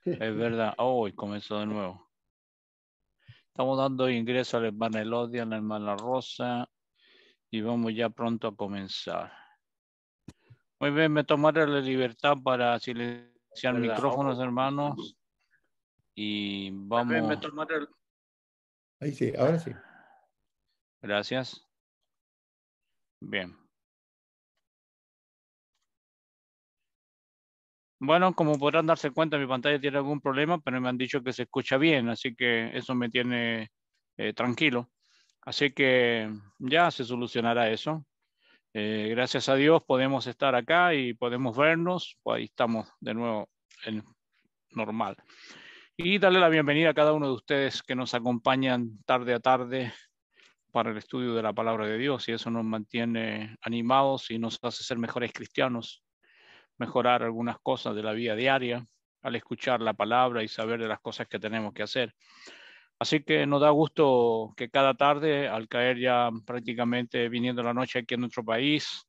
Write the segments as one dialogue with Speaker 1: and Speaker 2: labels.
Speaker 1: Es verdad. Oh, y comenzó de nuevo. Estamos dando ingreso a la hermana Elodia, a la hermana Rosa, y vamos ya pronto a comenzar. Muy bien, me tomaré la libertad para silenciar
Speaker 2: ¿Verdad?
Speaker 1: micrófonos, hermanos, y vamos.
Speaker 2: Ahí sí, ahora sí.
Speaker 1: Gracias. Bien. Bueno, como podrán darse cuenta, mi pantalla tiene algún problema, pero me han dicho que se escucha bien, así que eso me tiene tranquilo. Así que ya se solucionará eso. Gracias a Dios podemos estar acá y podemos vernos. Pues ahí estamos de nuevo en normal. Y darle la bienvenida a cada uno de ustedes que nos acompañan tarde a tarde para el estudio de la palabra de Dios, y eso nos mantiene animados y nos hace ser mejores cristianos, mejorar algunas cosas de la vida diaria al escuchar la palabra y saber de las cosas que tenemos que hacer. Así que nos da gusto que cada tarde, al caer ya prácticamente viniendo la noche aquí en nuestro país,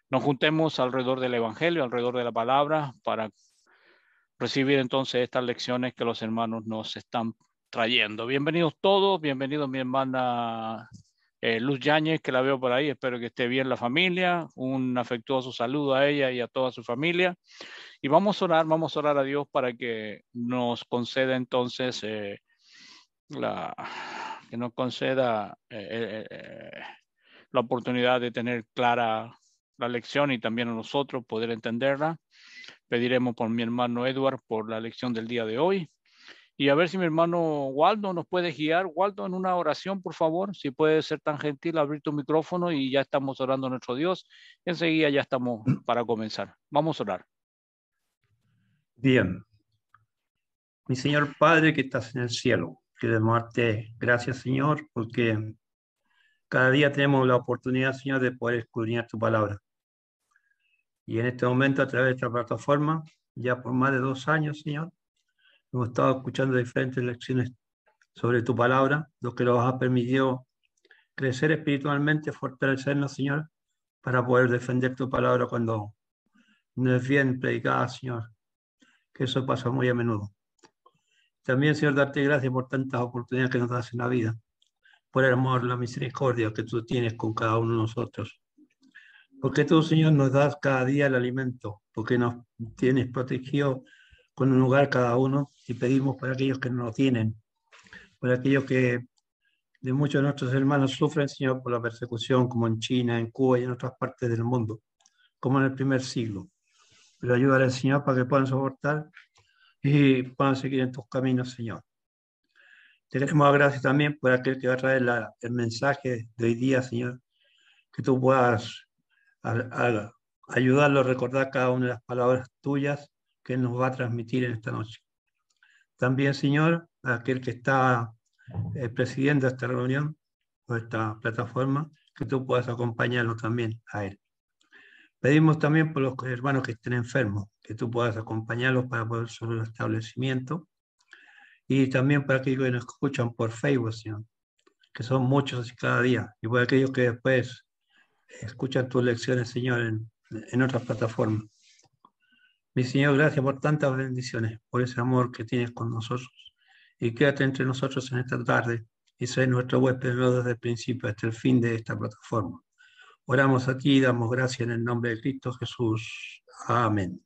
Speaker 1: nos juntemos alrededor del Evangelio, alrededor de la palabra, para recibir entonces estas lecciones que los hermanos nos están trayendo. Bienvenidos todos, bienvenidos mi hermana Luz Yáñez, que la veo por ahí, espero que esté bien la familia, un afectuoso saludo a ella y a toda su familia. Y vamos a orar a Dios para que nos conceda entonces la, que nos conceda la oportunidad de tener clara la lección y también a nosotros poder entenderla. Pediremos por mi hermano Edward por la lección del día de hoy. Y a ver si mi hermano Waldo nos puede guiar. Waldo, en una oración, por favor, si puede ser tan gentil, abrir tu micrófono y ya estamos orando a nuestro Dios. Enseguida ya estamos para comenzar. Vamos a orar.
Speaker 2: Bien, mi Señor Padre que estás en el cielo, queremos darte gracias, Señor, porque cada día tenemos la oportunidad, Señor, de poder escudriñar tu palabra. Y en este momento, a través de esta plataforma, ya por más de 2 años, Señor, hemos estado escuchando diferentes lecciones sobre tu palabra, lo que nos ha permitido crecer espiritualmente, fortalecernos, Señor, para poder defender tu palabra cuando no es bien predicada, Señor, que eso pasa muy a menudo. También, Señor, darte gracias por tantas oportunidades que nos das en la vida, por el amor, la misericordia que tú tienes con cada uno de nosotros. Porque tú, Señor, nos das cada día el alimento, porque nos tienes protegido con un lugar cada uno y pedimos por aquellos que no lo tienen, por aquellos que de muchos de nuestros hermanos sufren, Señor, por la persecución, como en China, en Cuba y en otras partes del mundo, como en el primer siglo. Pero ayúdale, Señor, para que puedan soportar y puedan seguir en tus caminos, Señor. Te queremos dar gracias también por aquel que va a traer el mensaje de hoy día, Señor, que tú puedas ayudarlo a recordar cada una de las palabras tuyas que Él nos va a transmitir en esta noche. También, Señor, a aquel que está presidiendo esta reunión o esta plataforma, que tú puedas acompañarlo también a Él. Pedimos también por los hermanos que estén enfermos, que tú puedas acompañarlos para poder su restablecimiento. Y también para aquellos que nos escuchan por Facebook, Señor, que son muchos cada día. Y por aquellos que después escuchan tus lecciones, Señor, en otras plataformas. Mi Señor, gracias por tantas bendiciones, por ese amor que tienes con nosotros. Y quédate entre nosotros en esta tarde y sé nuestro huésped desde el principio hasta el fin de esta plataforma. Oramos a ti y damos gracias en el nombre de Cristo Jesús. Amén.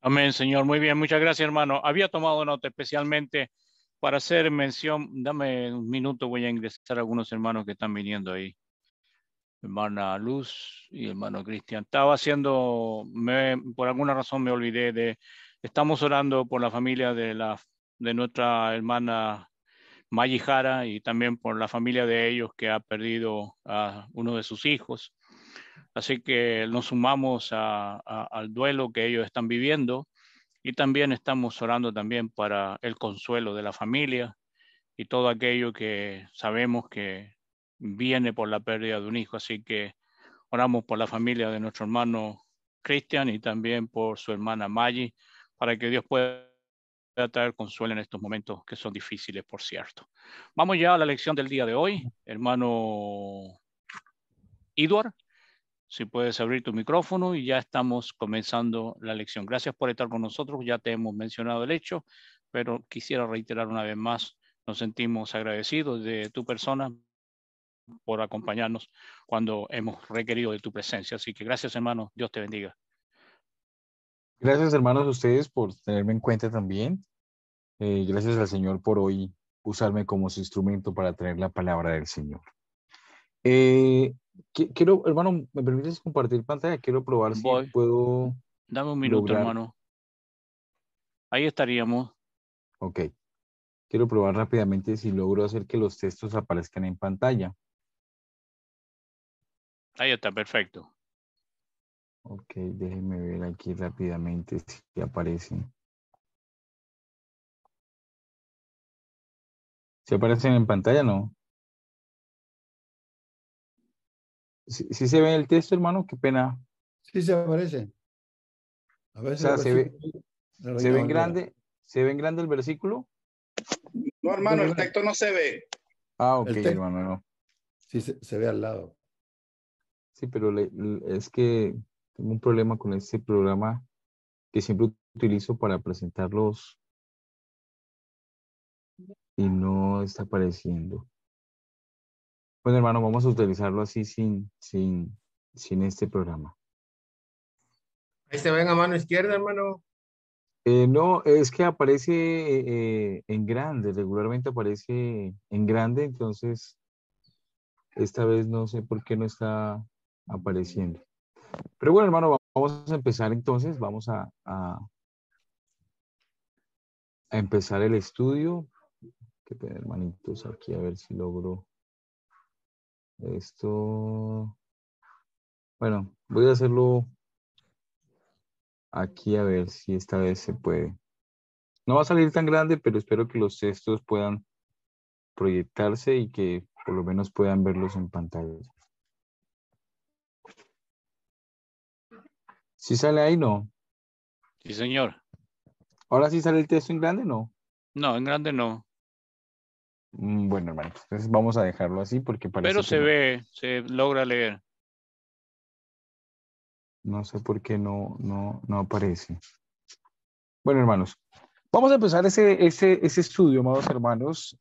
Speaker 1: Amén, Señor. Muy bien, muchas gracias, hermano. Había tomado nota especialmente para hacer mención. Dame un minuto, voy a ingresar a algunos hermanos que están viniendo ahí. Hermana Luz y hermano Cristian. Estaba haciendo, por alguna razón me olvidé estamos orando por la familia de nuestra hermana Maggie Jara y también por la familia de ellos que ha perdido a uno de sus hijos. Así que nos sumamos al duelo que ellos están viviendo y también estamos orando también para el consuelo de la familia y todo aquello que sabemos que viene por la pérdida de un hijo. Así que oramos por la familia de nuestro hermano Cristian y también por su hermana Maggie, para que Dios pueda traer consuelo en estos momentos que son difíciles, por cierto. Vamos ya a la lección del día de hoy. Hermano Edward, si puedes abrir tu micrófono y ya estamos comenzando la lección. Gracias por estar con nosotros. Ya te hemos mencionado el hecho pero quisiera reiterar una vez más, nos sentimos agradecidos de tu persona por acompañarnos cuando hemos requerido de tu presencia. Así que gracias, hermano. Dios te bendiga.
Speaker 3: Gracias, hermanos, a ustedes por tenerme en cuenta también. Gracias al Señor por hoy usarme como su instrumento para traer la palabra del Señor. Quiero, hermano, ¿me permites compartir pantalla? Quiero probar si
Speaker 1: Voy.
Speaker 3: puedo
Speaker 1: Dame un minuto,
Speaker 3: lograr.
Speaker 1: hermano. Ahí estaríamos.
Speaker 3: Ok. Quiero probar rápidamente si logro hacer que los textos aparezcan en pantalla.
Speaker 1: Ahí está, perfecto.
Speaker 3: Ok, déjenme ver aquí rápidamente si aparecen. ¿Si aparecen en pantalla? No. ¿Sí se ve el texto, hermano? Qué pena.
Speaker 4: Sí se aparece. A
Speaker 3: O
Speaker 4: veces
Speaker 3: sea,
Speaker 4: los versículos de la
Speaker 3: se
Speaker 4: Reina
Speaker 3: ve en
Speaker 4: Valera.
Speaker 3: grande, se ve en grande el versículo.
Speaker 5: No, hermano, el texto no se ve.
Speaker 3: Ah, ok,
Speaker 4: El texto
Speaker 3: hermano, no.
Speaker 4: sí se ve al lado.
Speaker 3: Sí, pero es que tengo un problema con este programa que siempre utilizo para presentarlos y no está apareciendo. Bueno, hermano, vamos a utilizarlo así sin este programa.
Speaker 5: Ahí se ven a mano izquierda, hermano.
Speaker 3: No, es que aparece en grande, regularmente aparece en grande, entonces esta vez no sé por qué no está apareciendo. Pero bueno, hermano, vamos a empezar entonces, vamos a empezar el estudio. Que pena, hermanitos, aquí a ver si logro esto. Bueno, voy a hacerlo aquí a ver si esta vez se puede. No va a salir tan grande, pero espero que los textos puedan proyectarse y que por lo menos puedan verlos en pantalla. ¿Sí sale ahí? No.
Speaker 1: Sí, señor.
Speaker 3: ¿Ahora sí sale el texto en grande? No.
Speaker 1: No, en grande no.
Speaker 3: Bueno, hermano, entonces vamos a dejarlo así porque parece
Speaker 1: Pero
Speaker 3: que
Speaker 1: se
Speaker 3: no.
Speaker 1: ve, se logra leer.
Speaker 3: No sé por qué no aparece. Bueno, hermanos, vamos a empezar ese estudio, amados hermanos,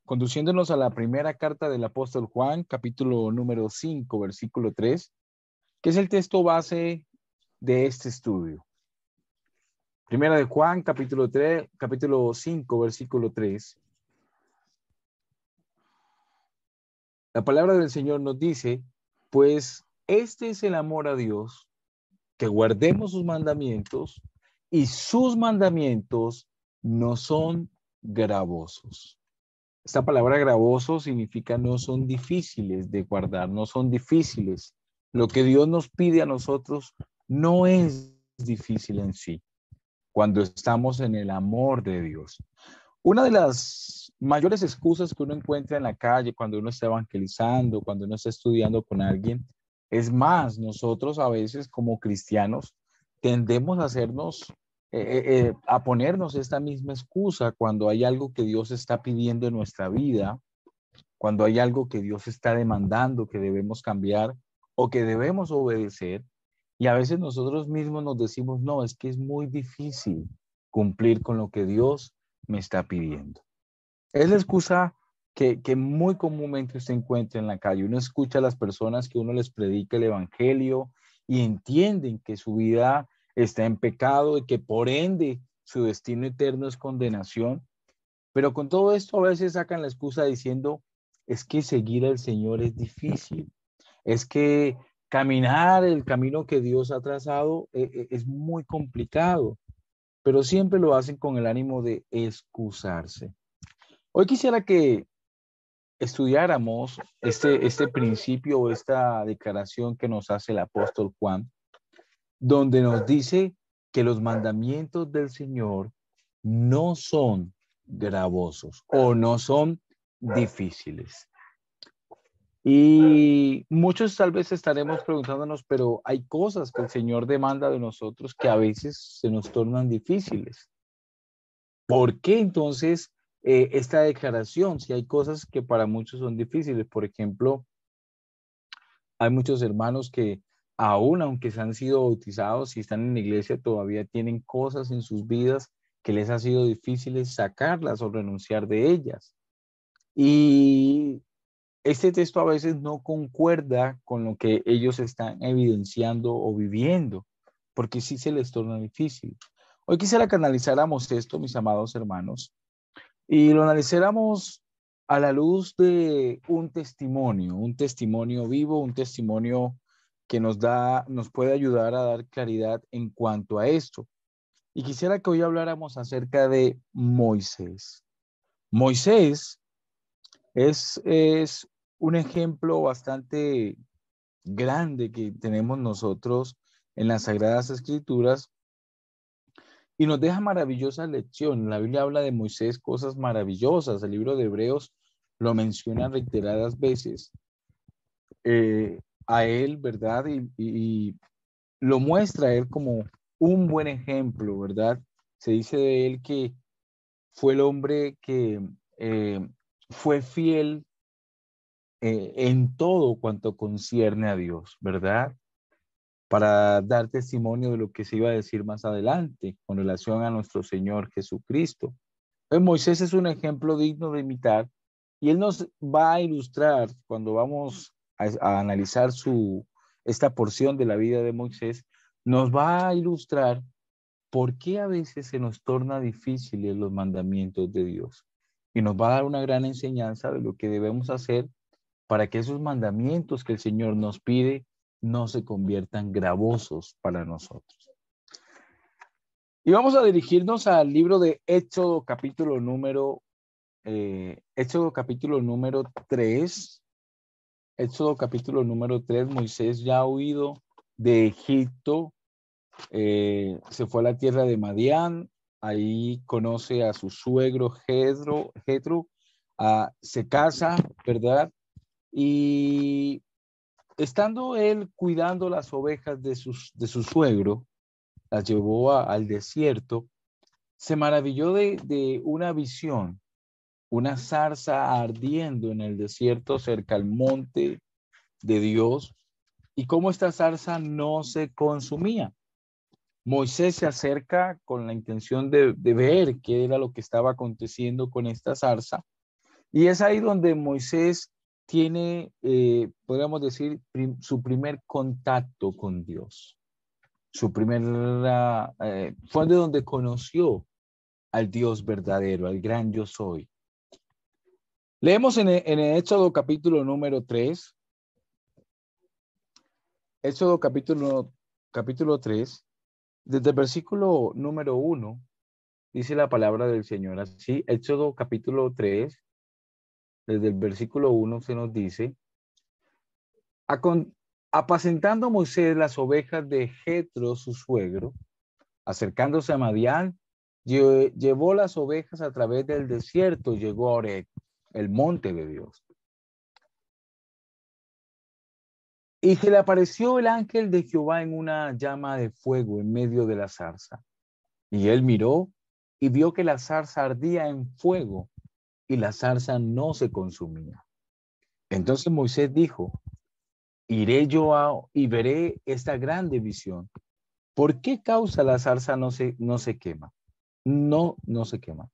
Speaker 3: conduciéndonos a la primera carta del apóstol Juan, capítulo número 5, versículo 3, que es el texto base de este estudio. Primera de Juan, capítulo 5, versículo 3. La palabra del Señor nos dice, pues este es el amor a Dios, que guardemos sus mandamientos, y sus mandamientos no son gravosos. Esta palabra gravoso significa no son difíciles de guardar, no son difíciles. Lo que Dios nos pide a nosotros no es difícil en sí, cuando estamos en el amor de Dios. Una de las mayores excusas que uno encuentra en la calle cuando uno está evangelizando, cuando uno está estudiando con alguien, es más, nosotros a veces como cristianos tendemos a hacernos, a ponernos esta misma excusa cuando hay algo que Dios está pidiendo en nuestra vida, cuando hay algo que Dios está demandando que debemos cambiar o que debemos obedecer. Y a veces nosotros mismos nos decimos, no, es que es muy difícil cumplir con lo que Dios me está pidiendo. Es la excusa que muy comúnmente usted encuentra en la calle. Uno escucha a las personas que uno les predica el evangelio y entienden que su vida está en pecado y que por ende su destino eterno es condenación. Pero con todo esto a veces sacan la excusa diciendo, es que seguir al Señor es difícil. Es que caminar el camino que Dios ha trazado es muy complicado, pero siempre lo hacen con el ánimo de excusarse. Hoy quisiera que estudiáramos este principio o esta declaración que nos hace el apóstol Juan, donde nos dice que los mandamientos del Señor no son gravosos o no son difíciles. Y muchos tal vez estaremos preguntándonos, pero hay cosas que el Señor demanda de nosotros que a veces se nos tornan difíciles. ¿Por qué entonces esta declaración? Si hay cosas que para muchos son difíciles, por ejemplo, hay muchos hermanos que aún aunque se han sido bautizados y están en la iglesia, todavía tienen cosas en sus vidas que les ha sido difícil sacarlas o renunciar de ellas. Y este texto a veces no concuerda con lo que ellos están evidenciando o viviendo, porque sí se les torna difícil. Hoy quisiera que analizáramos esto, mis amados hermanos, y lo analizáramos a la luz de un testimonio vivo, un testimonio que nos puede ayudar a dar claridad en cuanto a esto. Y quisiera que hoy habláramos acerca de Moisés. Moisés es un ejemplo bastante grande que tenemos nosotros en las Sagradas Escrituras y nos deja maravillosas lecciones. La Biblia habla de Moisés cosas maravillosas. El libro de Hebreos lo menciona reiteradas veces a él, ¿verdad? Y lo muestra a él como un buen ejemplo, ¿verdad? Se dice de él que fue el hombre que fue fiel en todo cuanto concierne a Dios, ¿verdad? Para dar testimonio de lo que se iba a decir más adelante con relación a nuestro Señor Jesucristo. Pues Moisés es un ejemplo digno de imitar y él nos va a ilustrar cuando vamos a analizar esta porción de la vida de Moisés, nos va a ilustrar por qué a veces se nos torna difíciles los mandamientos de Dios y nos va a dar una gran enseñanza de lo que debemos hacer para que esos mandamientos que el Señor nos pide no se conviertan gravosos para nosotros. Y vamos a dirigirnos al libro de Éxodo capítulo número 3. Éxodo capítulo número 3, Moisés ya ha huido de Egipto, se fue a la tierra de Madián, ahí conoce a su suegro Jetro, se casa, ¿verdad? Y estando él cuidando las ovejas de su suegro, las llevó al desierto, se maravilló de una visión, una zarza ardiendo en el desierto cerca al monte de Dios, y cómo esta zarza no se consumía. Moisés se acerca con la intención de ver qué era lo que estaba aconteciendo con esta zarza, y es ahí donde Moisés tiene, podríamos decir, su primer contacto con Dios. Fue de donde conoció al Dios verdadero, al gran yo soy. Leemos en el Éxodo capítulo número 3. Éxodo capítulo 3, desde el versículo número 1, dice la palabra del Señor así. Éxodo capítulo 3, desde el versículo 1 se nos dice: apacentando Moisés las ovejas de Jetro, su suegro, acercándose a Madián, llevó las ovejas a través del desierto, llegó a Oreb, el monte de Dios. Y se le apareció el ángel de Jehová en una llama de fuego en medio de la zarza. Y él miró y vio que la zarza ardía en fuego y la zarza no se consumía. Entonces Moisés dijo: iré yo y veré esta grande visión. ¿Por qué causa la zarza no se quema? No se quema.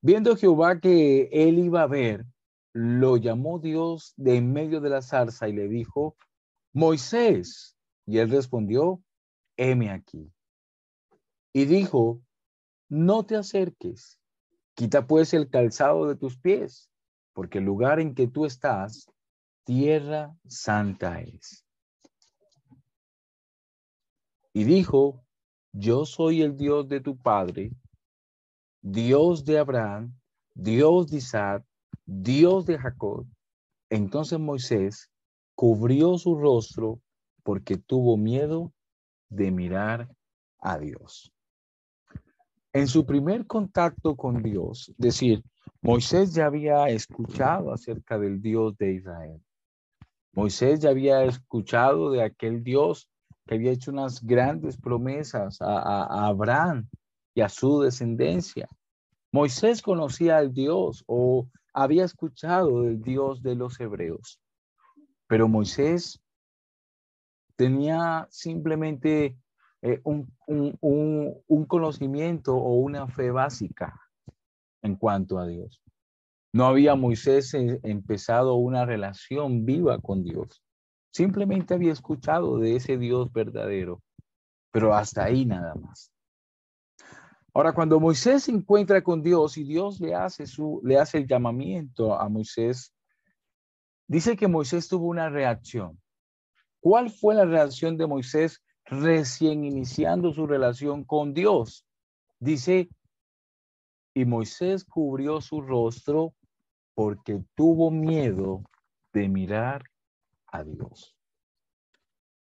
Speaker 3: Viendo Jehová que él iba a ver, lo llamó Dios de en medio de la zarza y le dijo: Moisés. Y él respondió: heme aquí. Y dijo: no te acerques, quita pues el calzado de tus pies, porque el lugar en que tú estás, tierra santa es. Y dijo: yo soy el Dios de tu padre, Dios de Abraham, Dios de Isaac, Dios de Jacob. Entonces Moisés cubrió su rostro porque tuvo miedo de mirar a Dios. En su primer contacto con Dios, es decir, Moisés ya había escuchado acerca del Dios de Israel. Moisés ya había escuchado de aquel Dios que había hecho unas grandes promesas a Abraham y a su descendencia. Moisés conocía al Dios o había escuchado del Dios de los hebreos, pero Moisés tenía simplemente un conocimiento o una fe básica en cuanto a Dios. No había Moisés empezado una relación viva con Dios. Simplemente había escuchado de ese Dios verdadero, pero hasta ahí nada más. Ahora, cuando Moisés se encuentra con Dios y Dios le hace el llamamiento a Moisés, dice que Moisés tuvo una reacción. ¿Cuál fue la reacción de Moisés recién iniciando su relación con Dios? Dice, y Moisés cubrió su rostro porque tuvo miedo de mirar a Dios.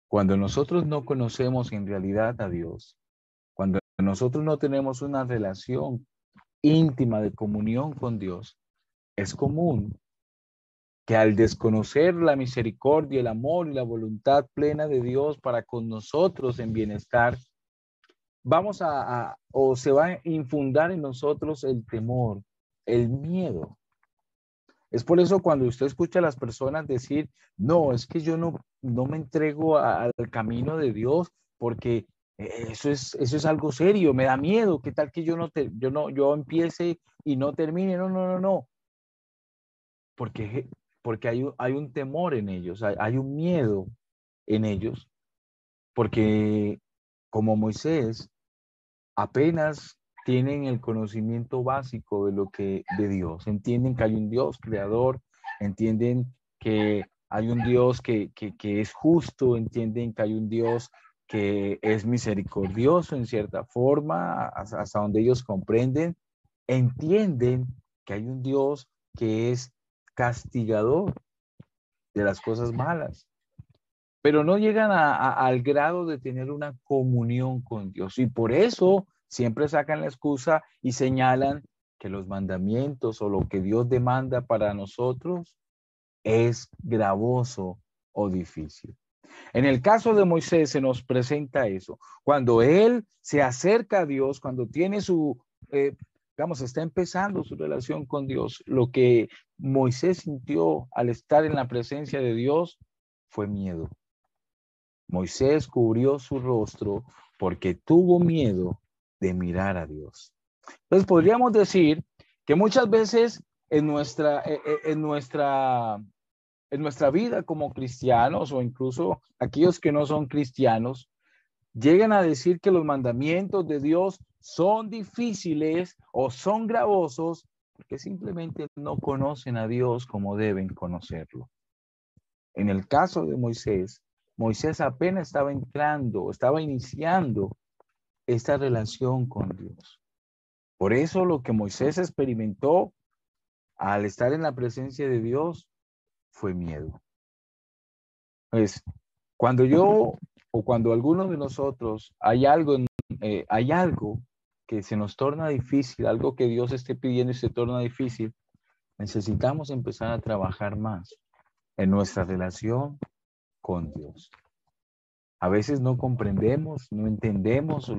Speaker 3: Cuando nosotros no conocemos en realidad a Dios, cuando nosotros no tenemos una relación íntima de comunión con Dios, es común que al desconocer la misericordia, el amor y la voluntad plena de Dios para con nosotros en bienestar, o se va a infundar en nosotros el temor, el miedo. Es por eso cuando usted escucha a las personas decir, no, es que yo no me entrego al camino de Dios porque eso es algo serio, me da miedo, ¿qué tal que yo empiece y no termine? No. Porque hay un temor en ellos, hay un miedo en ellos, porque como Moisés apenas tienen el conocimiento básico de Dios, entienden que hay un Dios creador, entienden que hay un Dios que es justo, entienden que hay un Dios que es misericordioso en cierta forma, hasta donde ellos comprenden, entienden que hay un Dios que es castigador de las cosas malas, pero no llegan al grado de tener una comunión con Dios. Y por eso siempre sacan la excusa y señalan que los mandamientos o lo que Dios demanda para nosotros es gravoso o difícil. En el caso de Moisés se nos presenta eso. Cuando él se acerca a Dios, cuando tiene está empezando su relación con Dios, lo que Moisés sintió al estar en la presencia de Dios fue miedo. Moisés cubrió su rostro porque tuvo miedo de mirar a Dios. Entonces podríamos decir que muchas veces en nuestra vida como cristianos o incluso aquellos que no son cristianos llegan a decir que los mandamientos de Dios son difíciles o son gravosos porque simplemente no conocen a Dios como deben conocerlo. En el caso de Moisés apenas estaba iniciando esta relación con Dios. Por eso lo que Moisés experimentó al estar en la presencia de Dios fue miedo. Pues cuando algunos de nosotros hay algo que se nos torna difícil, algo que Dios esté pidiendo y se torna difícil, necesitamos empezar a trabajar más en nuestra relación con Dios. A veces no comprendemos, no entendemos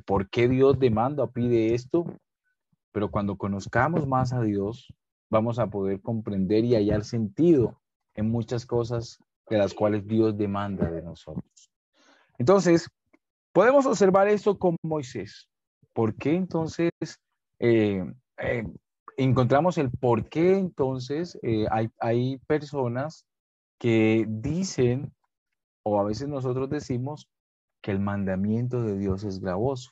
Speaker 3: por qué Dios demanda o pide esto, pero cuando conozcamos más a Dios, vamos a poder comprender y hallar sentido en muchas cosas de las cuales Dios demanda de nosotros. Entonces, podemos observar esto con Moisés. ¿Por qué entonces encontramos el por qué entonces hay personas que dicen, o a veces nosotros decimos, que el mandamiento de Dios es gravoso?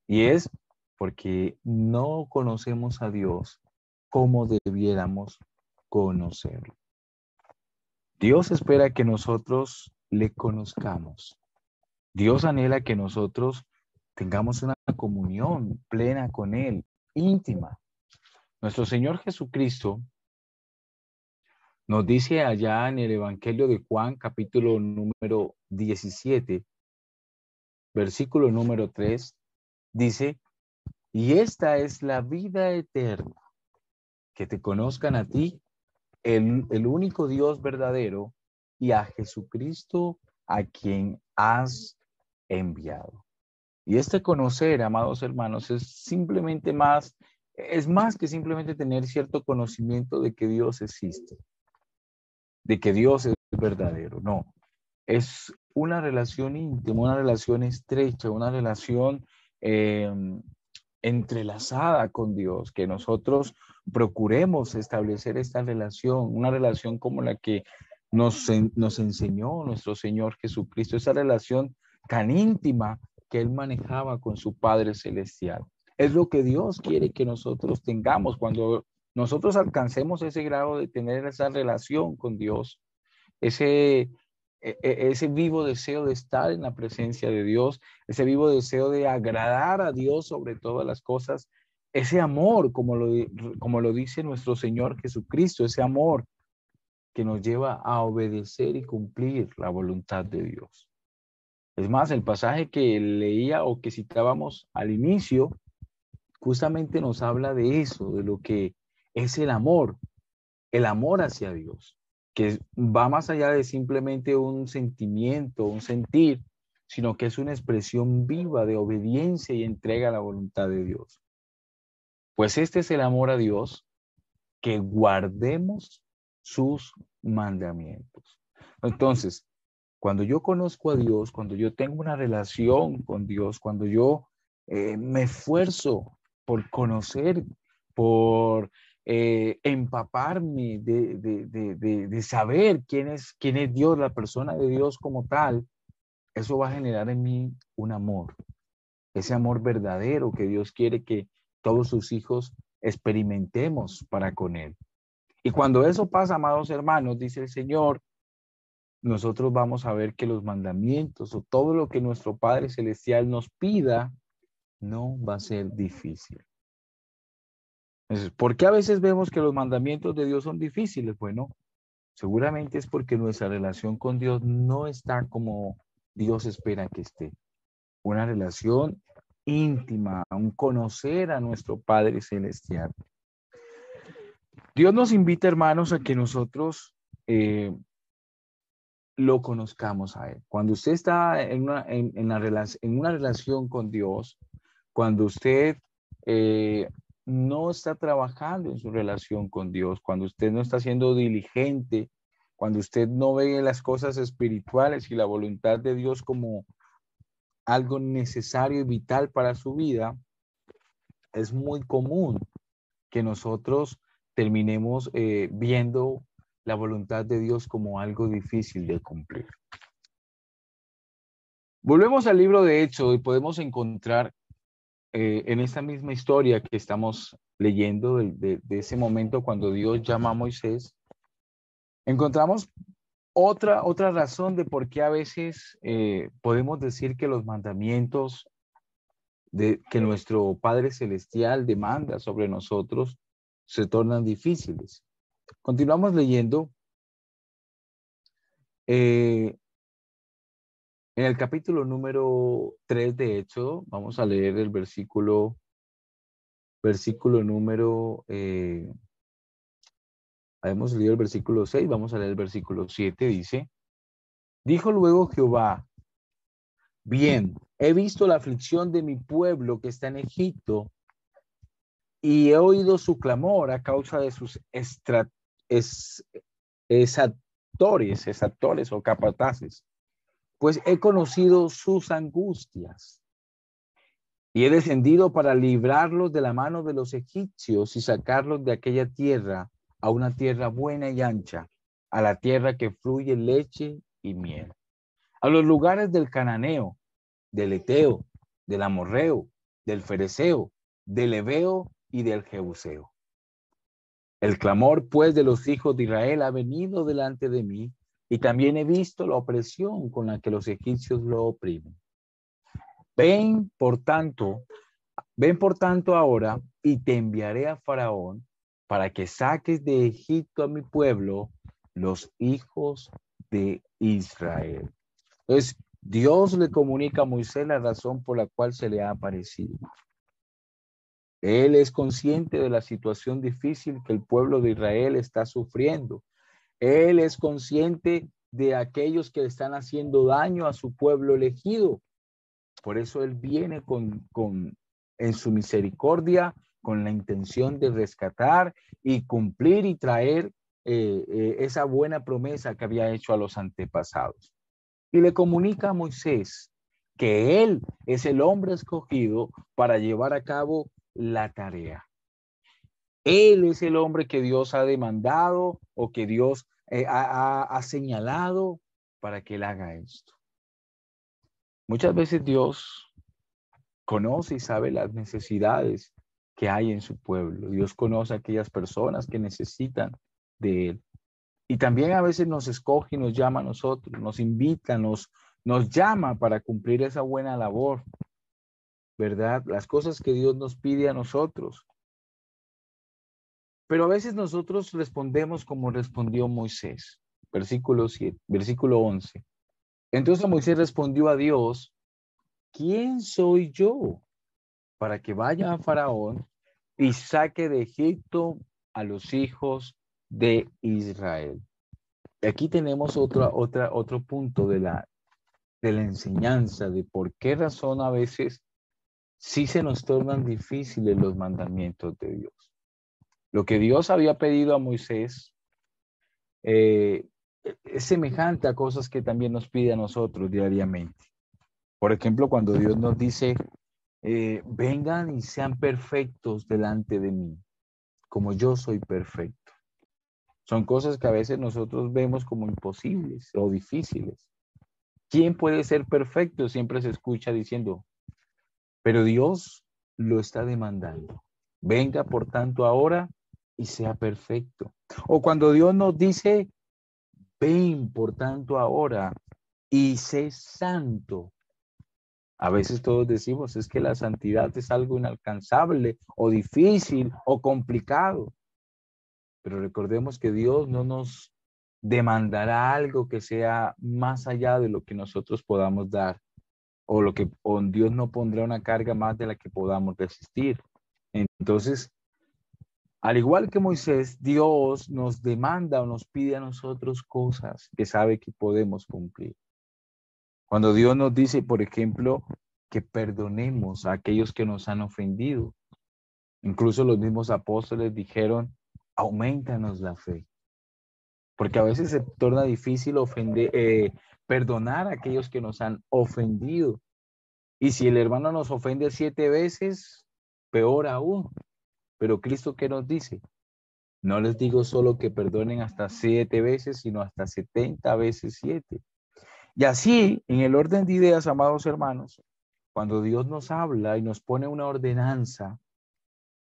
Speaker 3: Y es porque no conocemos a Dios como debiéramos conocerlo. Dios espera que nosotros le conozcamos. Dios anhela que nosotros tengamos una comunión plena con Él, íntima. Nuestro Señor Jesucristo nos dice allá en el Evangelio de Juan, capítulo número 17, versículo número 3, dice, y esta es la vida eterna, que te conozcan a ti, el único Dios verdadero, y a Jesucristo a quien has enviado. Y este conocer, amados hermanos, es más que simplemente tener cierto conocimiento de que Dios existe, de que Dios es verdadero. No, Es una relación íntima, una relación estrecha, una relación entrelazada con Dios, que nosotros procuremos establecer esta relación, una relación como la que nos enseñó nuestro Señor Jesucristo, esa relación tan íntima que Él manejaba con su Padre Celestial. Es lo que Dios quiere que nosotros tengamos cuando nosotros alcancemos ese grado de tener esa relación con Dios, ese vivo deseo de estar en la presencia de Dios, ese vivo deseo de agradar a Dios sobre todas las cosas, ese amor, como lo dice nuestro Señor Jesucristo, ese amor que nos lleva a obedecer y cumplir la voluntad de Dios. Es más, el pasaje que leía o que citábamos al inicio, justamente nos habla de eso, de lo que es el amor hacia Dios, que va más allá de simplemente un sentimiento, un sentir, sino que es una expresión viva de obediencia y entrega a la voluntad de Dios. Pues este es el amor a Dios, que guardemos sus mandamientos. Entonces, cuando yo conozco a Dios, cuando yo tengo una relación con Dios, cuando yo me esfuerzo por conocer, por empaparme de saber quién es Dios, la persona de Dios como tal, eso va a generar en mí un amor, ese amor verdadero que Dios quiere que todos sus hijos experimentemos para con Él. Y cuando eso pasa, amados hermanos, dice el Señor, nosotros vamos a ver que los mandamientos o todo lo que nuestro Padre Celestial nos pida no va a ser difícil. Entonces, ¿por qué a veces vemos que los mandamientos de Dios son difíciles? Bueno, seguramente es porque nuestra relación con Dios no está como Dios espera que esté. Una relación íntima, un conocer a nuestro Padre Celestial. Dios nos invita, hermanos, a que nosotros lo conozcamos a Él. Cuando usted está en una relación con Dios, cuando usted no está trabajando en su relación con Dios, cuando usted no está siendo diligente, cuando usted no ve las cosas espirituales y la voluntad de Dios como algo necesario y vital para su vida, es muy común que nosotros terminemos viendo la voluntad de Dios como algo difícil de cumplir. Volvemos al libro de Éxodo y podemos encontrar en esta misma historia que estamos leyendo de ese momento cuando Dios llama a Moisés, encontramos otra razón de por qué a veces podemos decir que los mandamientos que nuestro Padre Celestial demanda sobre nosotros se tornan difíciles. Continuamos leyendo. En el capítulo número 3 de Éxodo, vamos a leer el versículo número, habíamos leído el versículo 6, vamos a leer el versículo 7, dice, dijo luego Jehová, bien, he visto la aflicción de mi pueblo que está en Egipto y he oído su clamor a causa de sus exactores o capataces, pues he conocido sus angustias y he descendido para librarlos de la mano de los egipcios y sacarlos de aquella tierra a una tierra buena y ancha, a la tierra que fluye leche y miel, a los lugares del cananeo, del eteo, del amorreo, del fereceo, del heveo y del jebuseo. El clamor, pues, de los hijos de Israel ha venido delante de mí, y también he visto la opresión con la que los egipcios lo oprimen. Ven, por tanto ahora, y te enviaré a Faraón para que saques de Egipto a mi pueblo, los hijos de Israel. Entonces, Dios le comunica a Moisés la razón por la cual se le ha aparecido. Él es consciente de la situación difícil que el pueblo de Israel está sufriendo. Él es consciente de aquellos que están haciendo daño a su pueblo elegido. Por eso Él viene en su misericordia con la intención de rescatar y cumplir y traer esa buena promesa que había hecho a los antepasados. y le comunica a Moisés que él es el hombre escogido para llevar a cabo la tarea. Él es el hombre que Dios ha demandado o que Dios ha señalado para que él haga esto. Muchas veces Dios conoce y sabe las necesidades que hay en su pueblo. Dios conoce a aquellas personas que necesitan de él. Y también a veces nos escoge y nos llama a nosotros, nos invita, nos llama para cumplir esa buena labor, ¿verdad? Las cosas que Dios nos pide a nosotros. Pero a veces nosotros respondemos como respondió Moisés. Versículo 11. Entonces Moisés respondió a Dios: ¿quién soy yo para que vaya a Faraón y saque de Egipto a los hijos de Israel? Y aquí tenemos otro punto de la enseñanza de por qué razón a veces sí se nos tornan difíciles los mandamientos de Dios. Lo que Dios había pedido a Moisés es semejante a cosas que también nos pide a nosotros diariamente. Por ejemplo, cuando Dios nos dice, vengan y sean perfectos delante de mí, como yo soy perfecto. Son cosas que a veces nosotros vemos como imposibles o difíciles. ¿Quién puede ser perfecto? Siempre se escucha diciendo, pero Dios lo está demandando. Venga, por tanto, ahora y sea perfecto. O cuando Dios nos dice, ven, por tanto, ahora y sé santo. A veces todos decimos, es que la santidad es algo inalcanzable o difícil o complicado. Pero recordemos que Dios no nos demandará algo que sea más allá de lo que nosotros podamos dar, o Dios no pondrá una carga más de la que podamos resistir. Entonces, al igual que Moisés, Dios nos demanda o nos pide a nosotros cosas que sabe que podemos cumplir. Cuando Dios nos dice, por ejemplo, que perdonemos a aquellos que nos han ofendido. Incluso los mismos apóstoles dijeron, aumentanos la fe. Porque a veces se torna difícil perdonar a aquellos que nos han ofendido. Y si el hermano nos ofende 7 veces, peor aún. Pero Cristo, ¿qué nos dice? No les digo solo que perdonen hasta 7 veces, sino hasta 70 veces 7. Y así, en el orden de ideas, amados hermanos, cuando Dios nos habla y nos pone una ordenanza,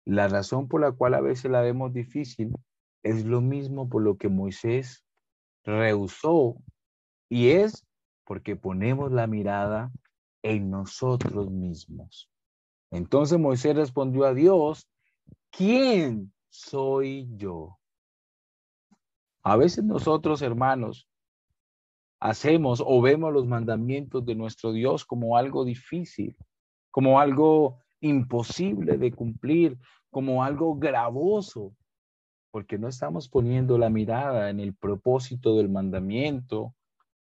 Speaker 3: la razón por la cual a veces la vemos difícil es lo mismo por lo que Moisés rehusó, y es porque ponemos la mirada en nosotros mismos. Entonces Moisés respondió a Dios, ¿quién soy yo? A veces nosotros, hermanos, hacemos o vemos los mandamientos de nuestro Dios como algo difícil, como algo imposible de cumplir, como algo gravoso, porque no estamos poniendo la mirada en el propósito del mandamiento,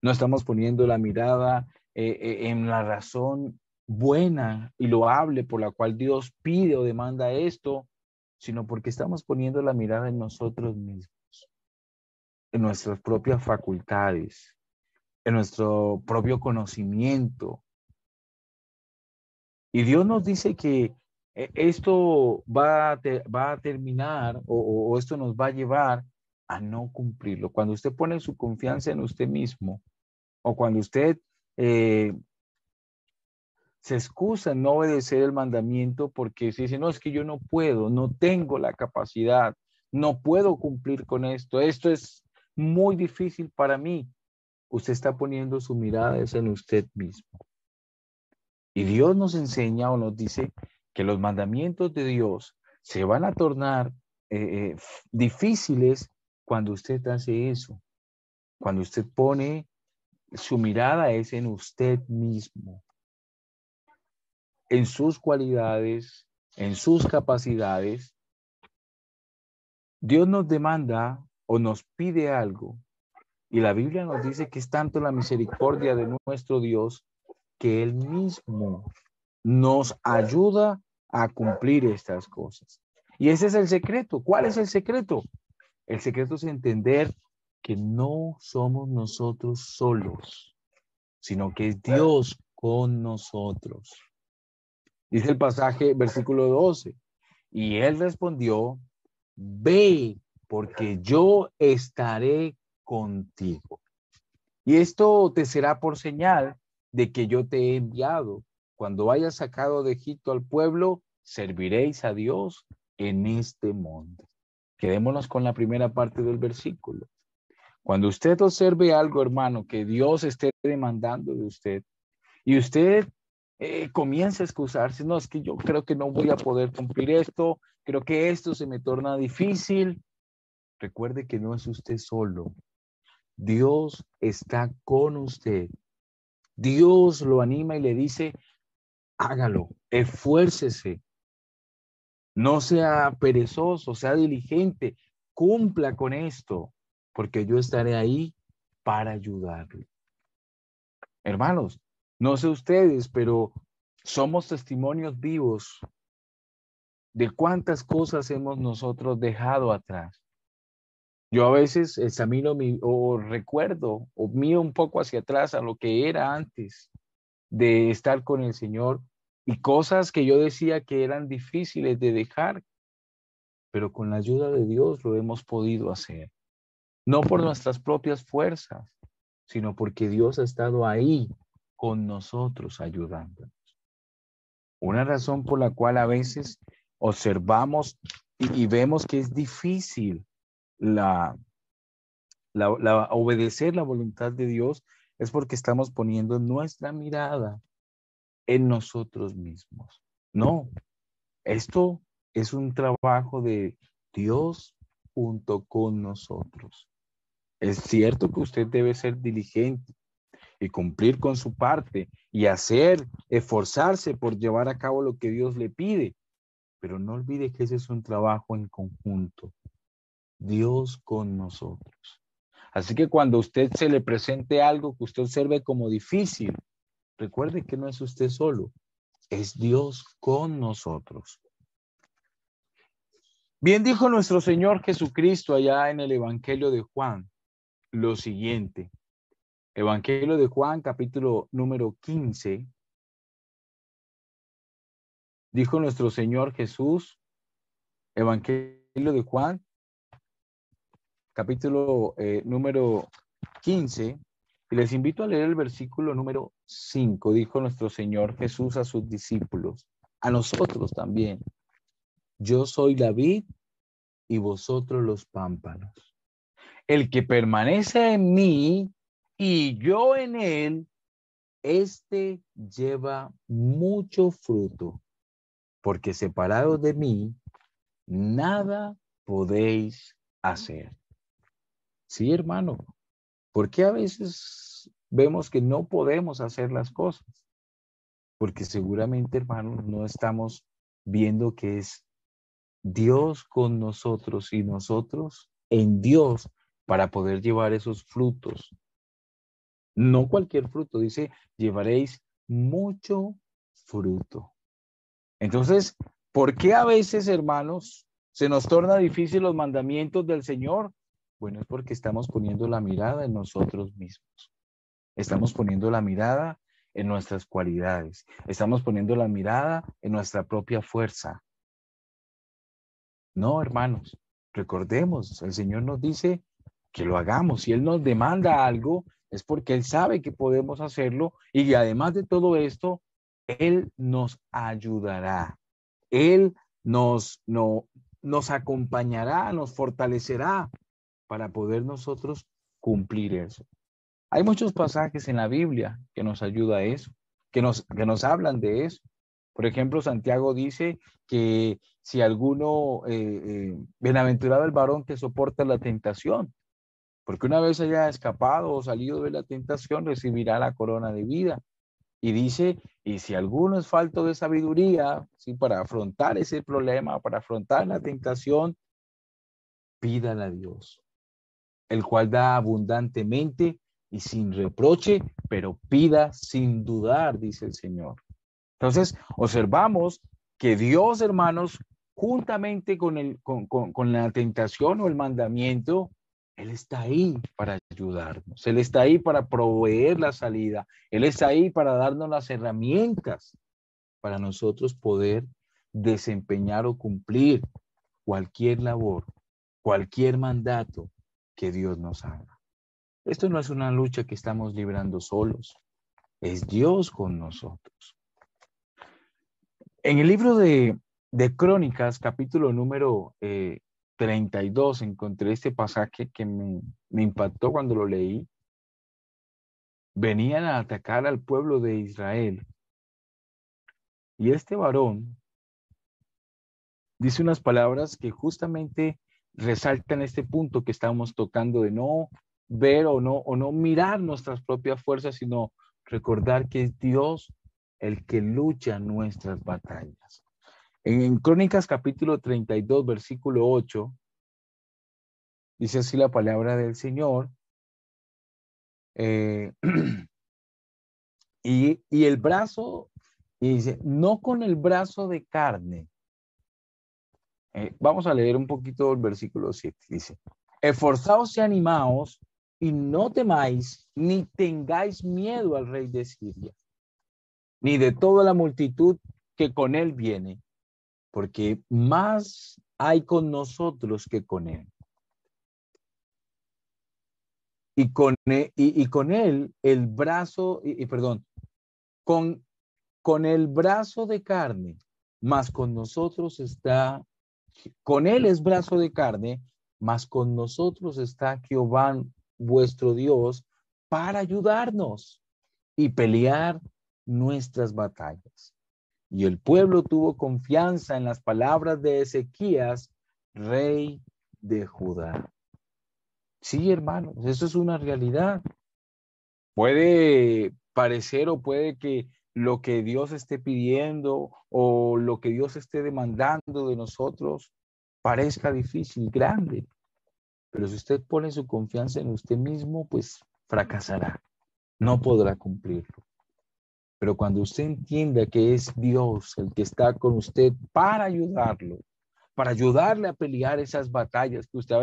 Speaker 3: no estamos poniendo la mirada en la razón buena y loable por la cual Dios pide o demanda esto, sino porque estamos poniendo la mirada en nosotros mismos, en nuestras propias facultades, en nuestro propio conocimiento. Y Dios nos dice que esto va a terminar o esto nos va a llevar a no cumplirlo. Cuando usted pone su confianza en usted mismo o cuando usted se excusa en no obedecer el mandamiento porque se dice, no, es que yo no puedo, no tengo la capacidad, no puedo cumplir con esto es muy difícil para mí. Usted está poniendo su mirada en usted mismo. Y Dios nos enseña o nos dice que los mandamientos de Dios se van a tornar difíciles cuando usted hace eso. Cuando usted pone su mirada en usted mismo, en sus cualidades, en sus capacidades. Dios nos demanda o nos pide algo. Y la Biblia nos dice que es tanto la misericordia de nuestro Dios que Él mismo nos ayuda a cumplir estas cosas. Y ese es el secreto. ¿Cuál es el secreto? El secreto es entender que no somos nosotros solos. sino que es Dios con nosotros. Dice el pasaje, versículo 12, y él respondió, ve, porque yo estaré contigo. Y esto te será por señal de que yo te he enviado. Cuando hayas sacado de Egipto al pueblo, serviréis a Dios en este monte. Quedémonos con la primera parte del versículo. Cuando usted observe algo, hermano, que Dios esté demandando de usted, y usted comienza a excusarse, no, es que yo creo que no voy a poder cumplir esto, creo que esto se me torna difícil. Recuerde que no es usted solo. Dios está con usted. Dios lo anima y le dice, hágalo, esfuércese. No sea perezoso, sea diligente, cumpla con esto, porque yo estaré ahí para ayudarle. Hermanos, no sé ustedes, pero somos testimonios vivos de cuántas cosas hemos nosotros dejado atrás. Yo a veces examino o recuerdo o miro un poco hacia atrás a lo que era antes de estar con el Señor y cosas que yo decía que eran difíciles de dejar, pero con la ayuda de Dios lo hemos podido hacer. No por nuestras propias fuerzas, sino porque Dios ha estado ahí con nosotros ayudándonos. Una razón por la cual a veces observamos y vemos que es difícil obedecer la voluntad de Dios es porque estamos poniendo nuestra mirada en nosotros mismos. No, esto es un trabajo de Dios junto con nosotros. Es cierto que usted debe ser diligente y cumplir con su parte y esforzarse por llevar a cabo lo que Dios le pide, pero no olvide que ese es un trabajo en conjunto. Dios con nosotros. Así que cuando a usted se le presente algo que usted observe como difícil, recuerde que no es usted solo, es Dios con nosotros. Bien dijo nuestro Señor Jesucristo allá en el Evangelio de Juan lo siguiente. Evangelio de Juan, capítulo número 15. Dijo nuestro Señor Jesús, Evangelio de Juan, capítulo número 15, y les invito a leer el versículo número 5. Dijo nuestro Señor Jesús a sus discípulos, a nosotros también, yo soy la vid y vosotros los pámpanos. El que permanece en mí y yo en él, este lleva mucho fruto, porque separados de mí, nada podéis hacer. Sí, hermano, porque a veces vemos que no podemos hacer las cosas, porque seguramente, hermanos, no estamos viendo que es Dios con nosotros y nosotros en Dios para poder llevar esos frutos. No cualquier fruto, dice, llevaréis mucho fruto. Entonces, ¿por qué a veces, hermanos, se nos torna difícil los mandamientos del Señor? Bueno, es porque estamos poniendo la mirada en nosotros mismos. Estamos poniendo la mirada en nuestras cualidades. Estamos poniendo la mirada en nuestra propia fuerza. No, hermanos, recordemos, el Señor nos dice que lo hagamos. Si Él nos demanda algo, es porque Él sabe que podemos hacerlo y además de todo esto, Él nos ayudará. Él nos acompañará, nos fortalecerá para poder nosotros cumplir eso. Hay muchos pasajes en la Biblia que nos ayuda a eso, que nos hablan de eso. Por ejemplo, Santiago dice que si alguno, bienaventurado el varón que soporta la tentación, porque una vez haya escapado o salido de la tentación, recibirá la corona de vida. Y dice, y si alguno es falto de sabiduría, ¿sí? Para afrontar ese problema, para afrontar la tentación, pídala a Dios, el cual da abundantemente y sin reproche, pero pida sin dudar, dice el Señor. Entonces, observamos que Dios, hermanos, juntamente con la tentación o el mandamiento, Él está ahí para ayudarnos. Él está ahí para proveer la salida. Él está ahí para darnos las herramientas para nosotros poder desempeñar o cumplir cualquier labor, cualquier mandato que Dios nos haga. Esto no es una lucha que estamos librando solos. Es Dios con nosotros. En el libro de Crónicas, capítulo número 32, encontré este pasaje que me impactó cuando lo leí. Venían a atacar al pueblo de Israel. Y este varón dice unas palabras que justamente resaltan este punto que estamos tocando de no ver o no mirar nuestras propias fuerzas, sino recordar que es Dios el que lucha nuestras batallas. En Crónicas capítulo 32, versículo 8, dice así la palabra del Señor. Y el brazo, y dice, no con el brazo de carne. Vamos a leer un poquito el versículo 7. Dice, esforzaos y animaos y no temáis ni tengáis miedo al rey de Siria, ni de toda la multitud que con él viene, porque más hay con nosotros que con él. Y con él el brazo, con el brazo de carne, más con nosotros está, con él es brazo de carne, más con nosotros está Jehová vuestro Dios para ayudarnos y pelear nuestras batallas. Y el pueblo tuvo confianza en las palabras de Ezequías, rey de Judá. Sí, hermanos, eso es una realidad. Puede parecer o puede que lo que Dios esté pidiendo o lo que Dios esté demandando de nosotros parezca difícil, grande. Pero si usted pone su confianza en usted mismo, pues fracasará. No podrá cumplirlo. Pero cuando usted entienda que es Dios el que está con usted para ayudarlo, para ayudarle a pelear esas batallas que usted a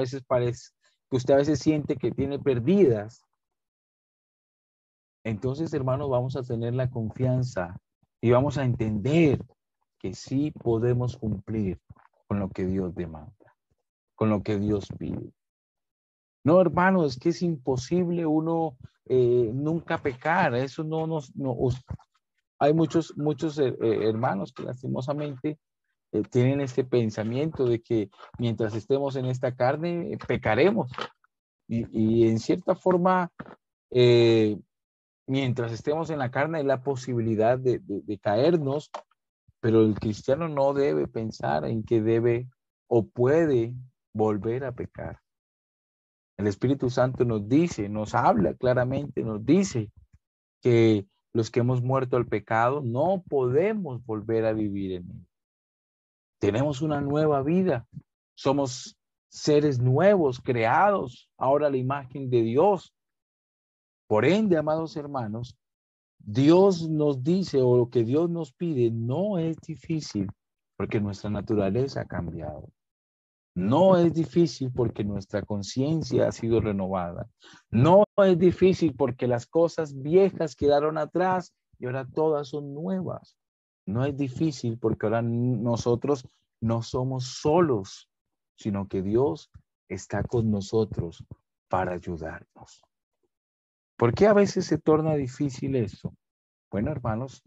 Speaker 3: veces siente que tiene perdidas, entonces, hermanos, vamos a tener la confianza y vamos a entender que sí podemos cumplir con lo que Dios demanda, con lo que Dios pide. No, hermanos, es que es imposible uno nunca pecar. Eso no, hay muchos hermanos que lastimosamente tienen este pensamiento de que mientras estemos en esta carne, pecaremos. Y en cierta forma, mientras estemos en la carne hay la posibilidad de caernos, pero el cristiano no debe pensar en que debe o puede volver a pecar. El Espíritu Santo nos dice, nos habla claramente, nos dice que los que hemos muerto al pecado no podemos volver a vivir en él. Tenemos una nueva vida, somos seres nuevos, creados ahora a la imagen de Dios. Por ende, amados hermanos, Dios nos dice o lo que Dios nos pide no es difícil porque nuestra naturaleza ha cambiado. No es difícil porque nuestra conciencia ha sido renovada. No es difícil porque las cosas viejas quedaron atrás y ahora todas son nuevas. No es difícil porque ahora nosotros no somos solos, sino que Dios está con nosotros para ayudarnos. ¿Por qué a veces se torna difícil eso? Bueno, hermanos,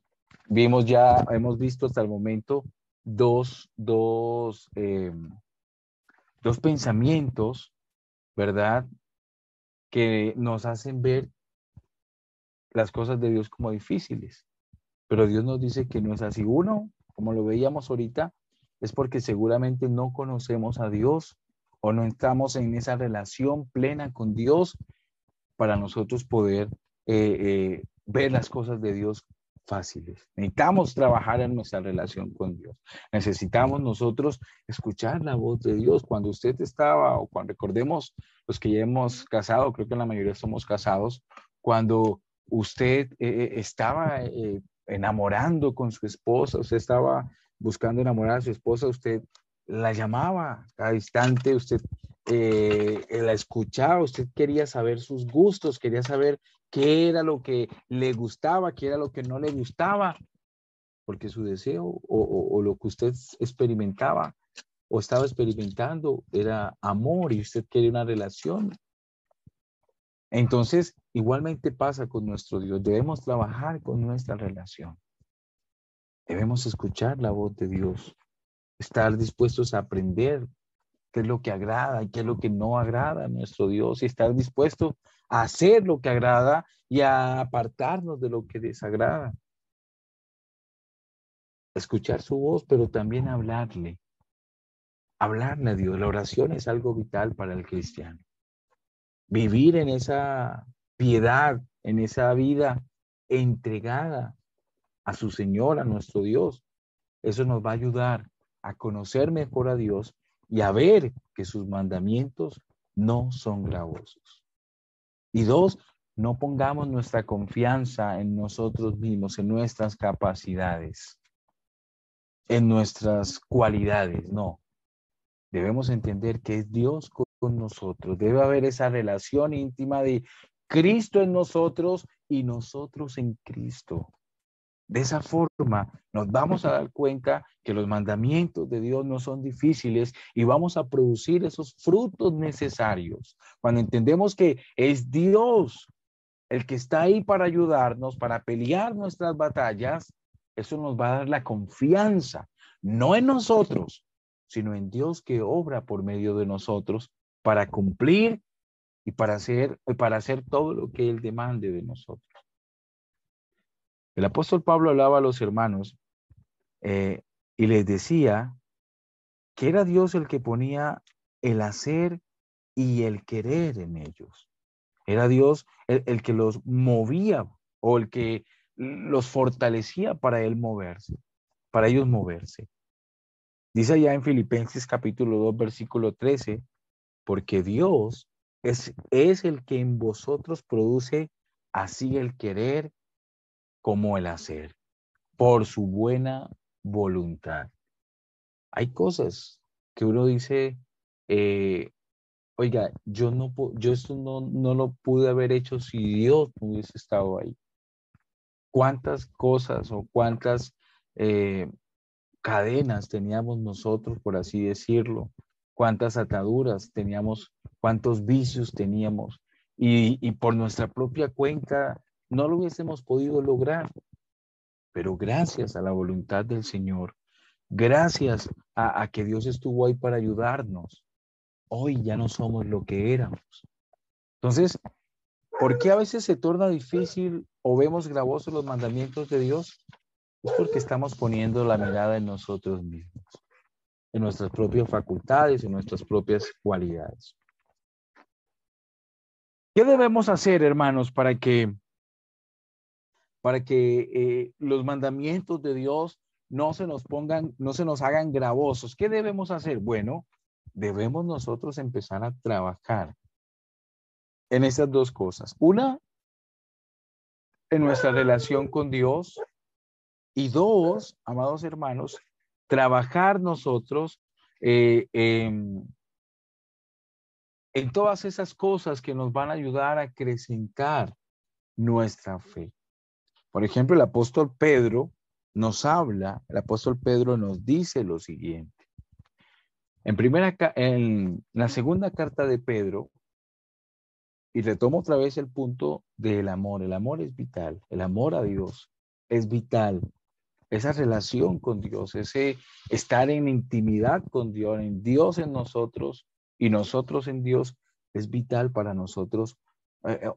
Speaker 3: hemos visto hasta el momento dos pensamientos, ¿verdad? Que nos hacen ver las cosas de Dios como difíciles. Pero Dios nos dice que no es así. Uno, como lo veíamos ahorita, es porque seguramente no conocemos a Dios o no estamos en esa relación plena con Dios para nosotros poder ver las cosas de Dios fáciles. Necesitamos trabajar en nuestra relación con Dios. Necesitamos nosotros escuchar la voz de Dios. Cuando usted estaba, o cuando recordemos los que ya hemos casado, creo que la mayoría somos casados, cuando usted estaba enamorando con su esposa, usted estaba buscando enamorar a su esposa, usted la llamaba cada instante, usted la escuchaba, usted quería saber sus gustos, quería saber qué era lo que le gustaba, qué era lo que no le gustaba, porque su deseo o lo que usted experimentaba o estaba experimentando era amor y usted quería una relación. Entonces, igualmente pasa con nuestro Dios. Debemos trabajar con nuestra relación. Debemos escuchar la voz de Dios, estar dispuestos a aprender qué es lo que agrada y qué es lo que no agrada a nuestro Dios y estar dispuestos a hacer lo que agrada y a apartarnos de lo que desagrada. Escuchar su voz, pero también hablarle a Dios. La oración es algo vital para el cristiano. Vivir en esa piedad, en esa vida entregada a su Señor, a nuestro Dios. Eso nos va a ayudar a conocer mejor a Dios y a ver que sus mandamientos no son gravosos. Y dos, no pongamos nuestra confianza en nosotros mismos, en nuestras capacidades, en nuestras cualidades, no. Debemos entender que es Dios con nosotros. Debe haber esa relación íntima de Cristo en nosotros y nosotros en Cristo. De esa forma nos vamos a dar cuenta que los mandamientos de Dios no son difíciles y vamos a producir esos frutos necesarios. Cuando entendemos que es Dios el que está ahí para ayudarnos, para pelear nuestras batallas, eso nos va a dar la confianza, no en nosotros, sino en Dios que obra por medio de nosotros para cumplir y para hacer todo lo que Él demande de nosotros. El apóstol Pablo hablaba a los hermanos y les decía que era Dios el que ponía el hacer y el querer en ellos. Era Dios el que los movía o el que los fortalecía para ellos moverse. Dice allá en Filipenses capítulo 2, versículo 13, porque Dios es el que en vosotros produce así el querer como el hacer, por su buena voluntad. Hay cosas que uno dice, oiga, yo esto no lo pude haber hecho si Dios no hubiese estado ahí. ¿Cuántas cosas o cuántas cadenas teníamos nosotros, por así decirlo? ¿Cuántas ataduras teníamos? ¿Cuántos vicios teníamos? Y por nuestra propia cuenta no lo hubiésemos podido lograr. Pero gracias a la voluntad del Señor, gracias a que Dios estuvo ahí para ayudarnos, hoy ya no somos lo que éramos. Entonces, ¿por qué a veces se torna difícil o vemos gravosos los mandamientos de Dios? Es porque estamos poniendo la mirada en nosotros mismos, en nuestras propias facultades, en nuestras propias cualidades. ¿Qué debemos hacer, hermanos, para que los mandamientos de Dios no se nos hagan gravosos? ¿Qué debemos hacer? Bueno, debemos nosotros empezar a trabajar en esas dos cosas. Una, en nuestra relación con Dios. Y dos, amados hermanos, trabajar nosotros en todas esas cosas que nos van a ayudar a acrecentar nuestra fe. Por ejemplo, el apóstol Pedro nos dice lo siguiente. En la segunda carta de Pedro, y retomo otra vez el punto del amor. El amor es vital. El amor a Dios es vital. Esa relación con Dios, ese estar en intimidad con Dios, en Dios en nosotros y nosotros en Dios, es vital para nosotros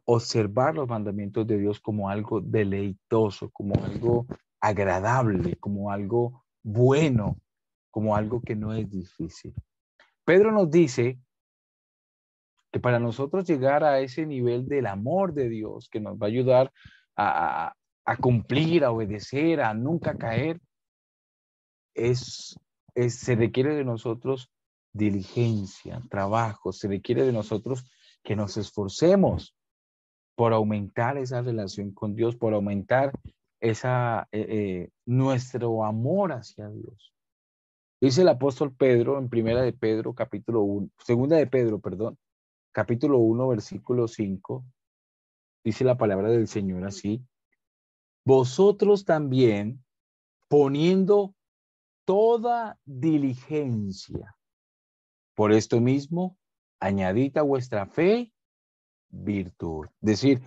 Speaker 3: observar los mandamientos de Dios como algo deleitoso, como algo agradable, como algo bueno, como algo que no es difícil. Pedro nos dice que para nosotros llegar a ese nivel del amor de Dios, que nos va a ayudar a cumplir, a obedecer, a nunca caer, se requiere de nosotros diligencia, trabajo, se requiere de nosotros que nos esforcemos por aumentar esa relación con Dios, por aumentar nuestro amor hacia Dios. Dice el apóstol Pedro en Primera de Pedro, capítulo 1, Segunda de Pedro, perdón, capítulo 1, versículo 5, dice la palabra del Señor así: vosotros también, poniendo toda diligencia, por esto mismo, añadid a vuestra fe virtud. Es decir,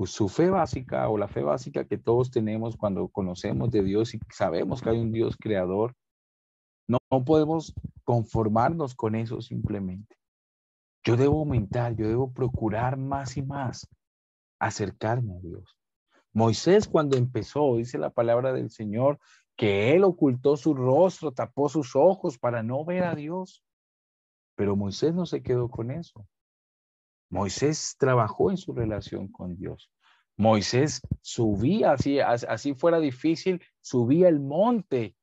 Speaker 3: su fe básica o la fe básica que todos tenemos cuando conocemos de Dios y sabemos que hay un Dios creador, no podemos conformarnos con eso simplemente. Yo debo aumentar, yo debo procurar más y más acercarme a Dios. Moisés, cuando empezó, dice la palabra del Señor, que él ocultó su rostro, tapó sus ojos para no ver a Dios. Pero Moisés no se quedó con eso. Moisés trabajó en su relación con Dios. Moisés subía, así fuera difícil, subía el monte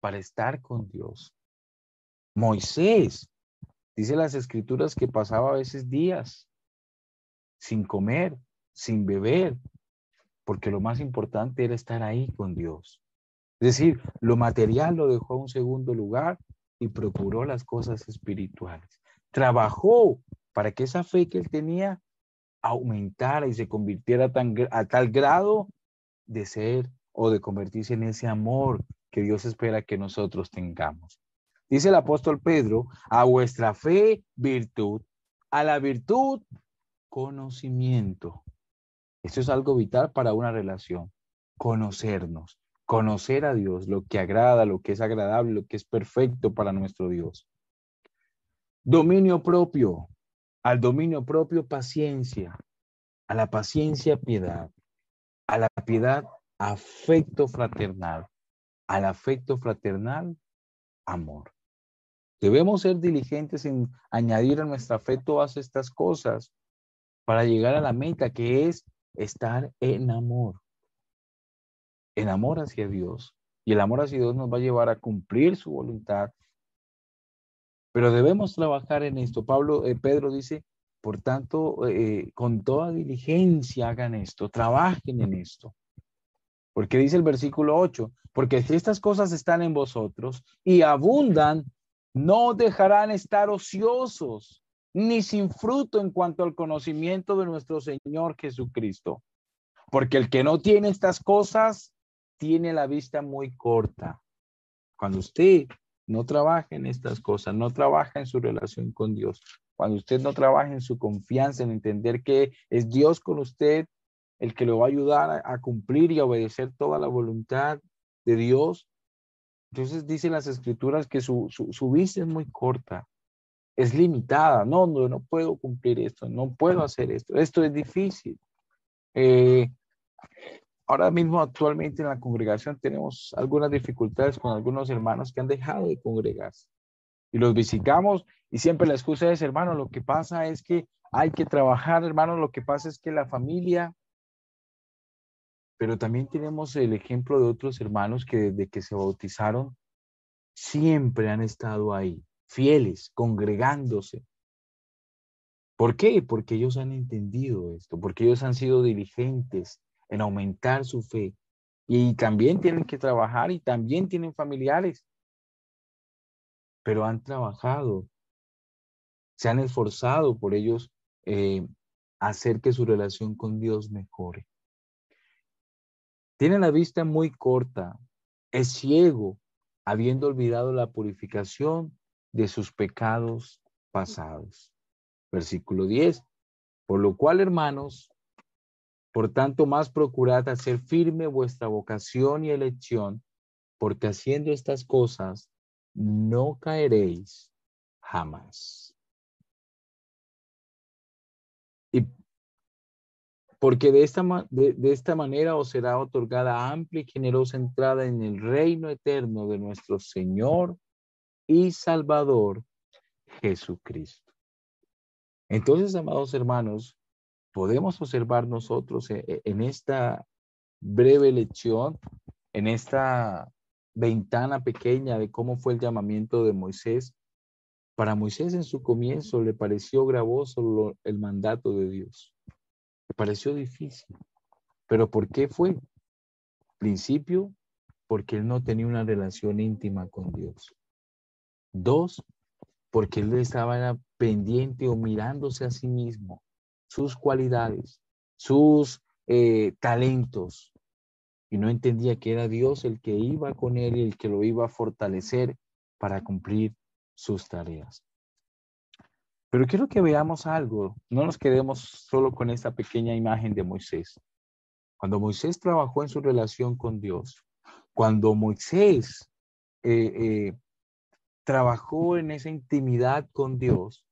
Speaker 3: para estar con Dios. Moisés, dice las escrituras, que pasaba a veces días sin comer, sin beber, porque lo más importante era estar ahí con Dios. Es decir, lo material lo dejó a un segundo lugar y procuró las cosas espirituales. Trabajó para que esa fe que él tenía aumentara y se convirtiera a tal grado de ser o de convertirse en ese amor que Dios espera que nosotros tengamos. Dice el apóstol Pedro: a vuestra fe, virtud; a la virtud, conocimiento. Esto es algo vital para una relación. Conocernos, conocer a Dios, lo que agrada, lo que es agradable, lo que es perfecto para nuestro Dios. Dominio propio. Al dominio propio, paciencia. A la paciencia, piedad. A la piedad, afecto fraternal. Al afecto fraternal, amor. Debemos ser diligentes en añadir a nuestra fe todas estas cosas para llegar a la meta, que es estar en amor hacia Dios. Y el amor hacia Dios nos va a llevar a cumplir su voluntad. Pero debemos trabajar en esto. Pedro dice, por tanto, con toda diligencia hagan esto, trabajen en esto. Porque dice el versículo 8, porque si estas cosas están en vosotros y abundan, no dejarán estar ociosos, ni sin fruto en cuanto al conocimiento de nuestro Señor Jesucristo. Porque el que no tiene estas cosas tiene la vista muy corta. Cuando usted no trabaja en estas cosas, no trabaja en su relación con Dios, cuando usted no trabaja en su confianza, en entender que es Dios con usted el que lo va a ayudar a cumplir y a obedecer toda la voluntad de Dios, entonces dicen las escrituras que su vista es muy corta, es limitada. No puedo cumplir esto, no puedo hacer esto, esto es difícil. Ahora mismo, actualmente en la congregación tenemos algunas dificultades con algunos hermanos que han dejado de congregarse. Y los visitamos y siempre la excusa es: hermano, lo que pasa es que hay que trabajar, hermano, lo que pasa es que la familia. Pero también tenemos el ejemplo de otros hermanos que desde que se bautizaron siempre han estado ahí, fieles, congregándose. ¿Por qué? Porque ellos han entendido esto, porque ellos han sido diligentes en aumentar su fe. Y también tienen que trabajar y también tienen familiares, pero han trabajado, se han esforzado por ellos hacer que su relación con Dios mejore. Tiene la vista muy corta, es ciego, habiendo olvidado la purificación de sus pecados pasados. Versículo 10. Por lo cual, hermanos, por tanto más procurad hacer firme vuestra vocación y elección, porque haciendo estas cosas no caeréis jamás. Y porque de esta manera os será otorgada amplia y generosa entrada en el reino eterno de nuestro Señor y Salvador Jesucristo. Entonces, amados hermanos, podemos observar nosotros en esta breve lección, en esta ventana pequeña de cómo fue el llamamiento de Moisés. Para Moisés en su comienzo le pareció gravoso el mandato de Dios. Le pareció difícil. ¿Pero por qué fue? Principio, porque él no tenía una relación íntima con Dios. 2, porque él estaba pendiente o mirándose a sí mismo, sus cualidades, sus talentos, y no entendía que era Dios el que iba con él y el que lo iba a fortalecer para cumplir sus tareas. Pero quiero que veamos algo, no nos quedemos solo con esta pequeña imagen de Moisés. Cuando Moisés trabajó en su relación con Dios, cuando Moisés trabajó en esa intimidad con Dios,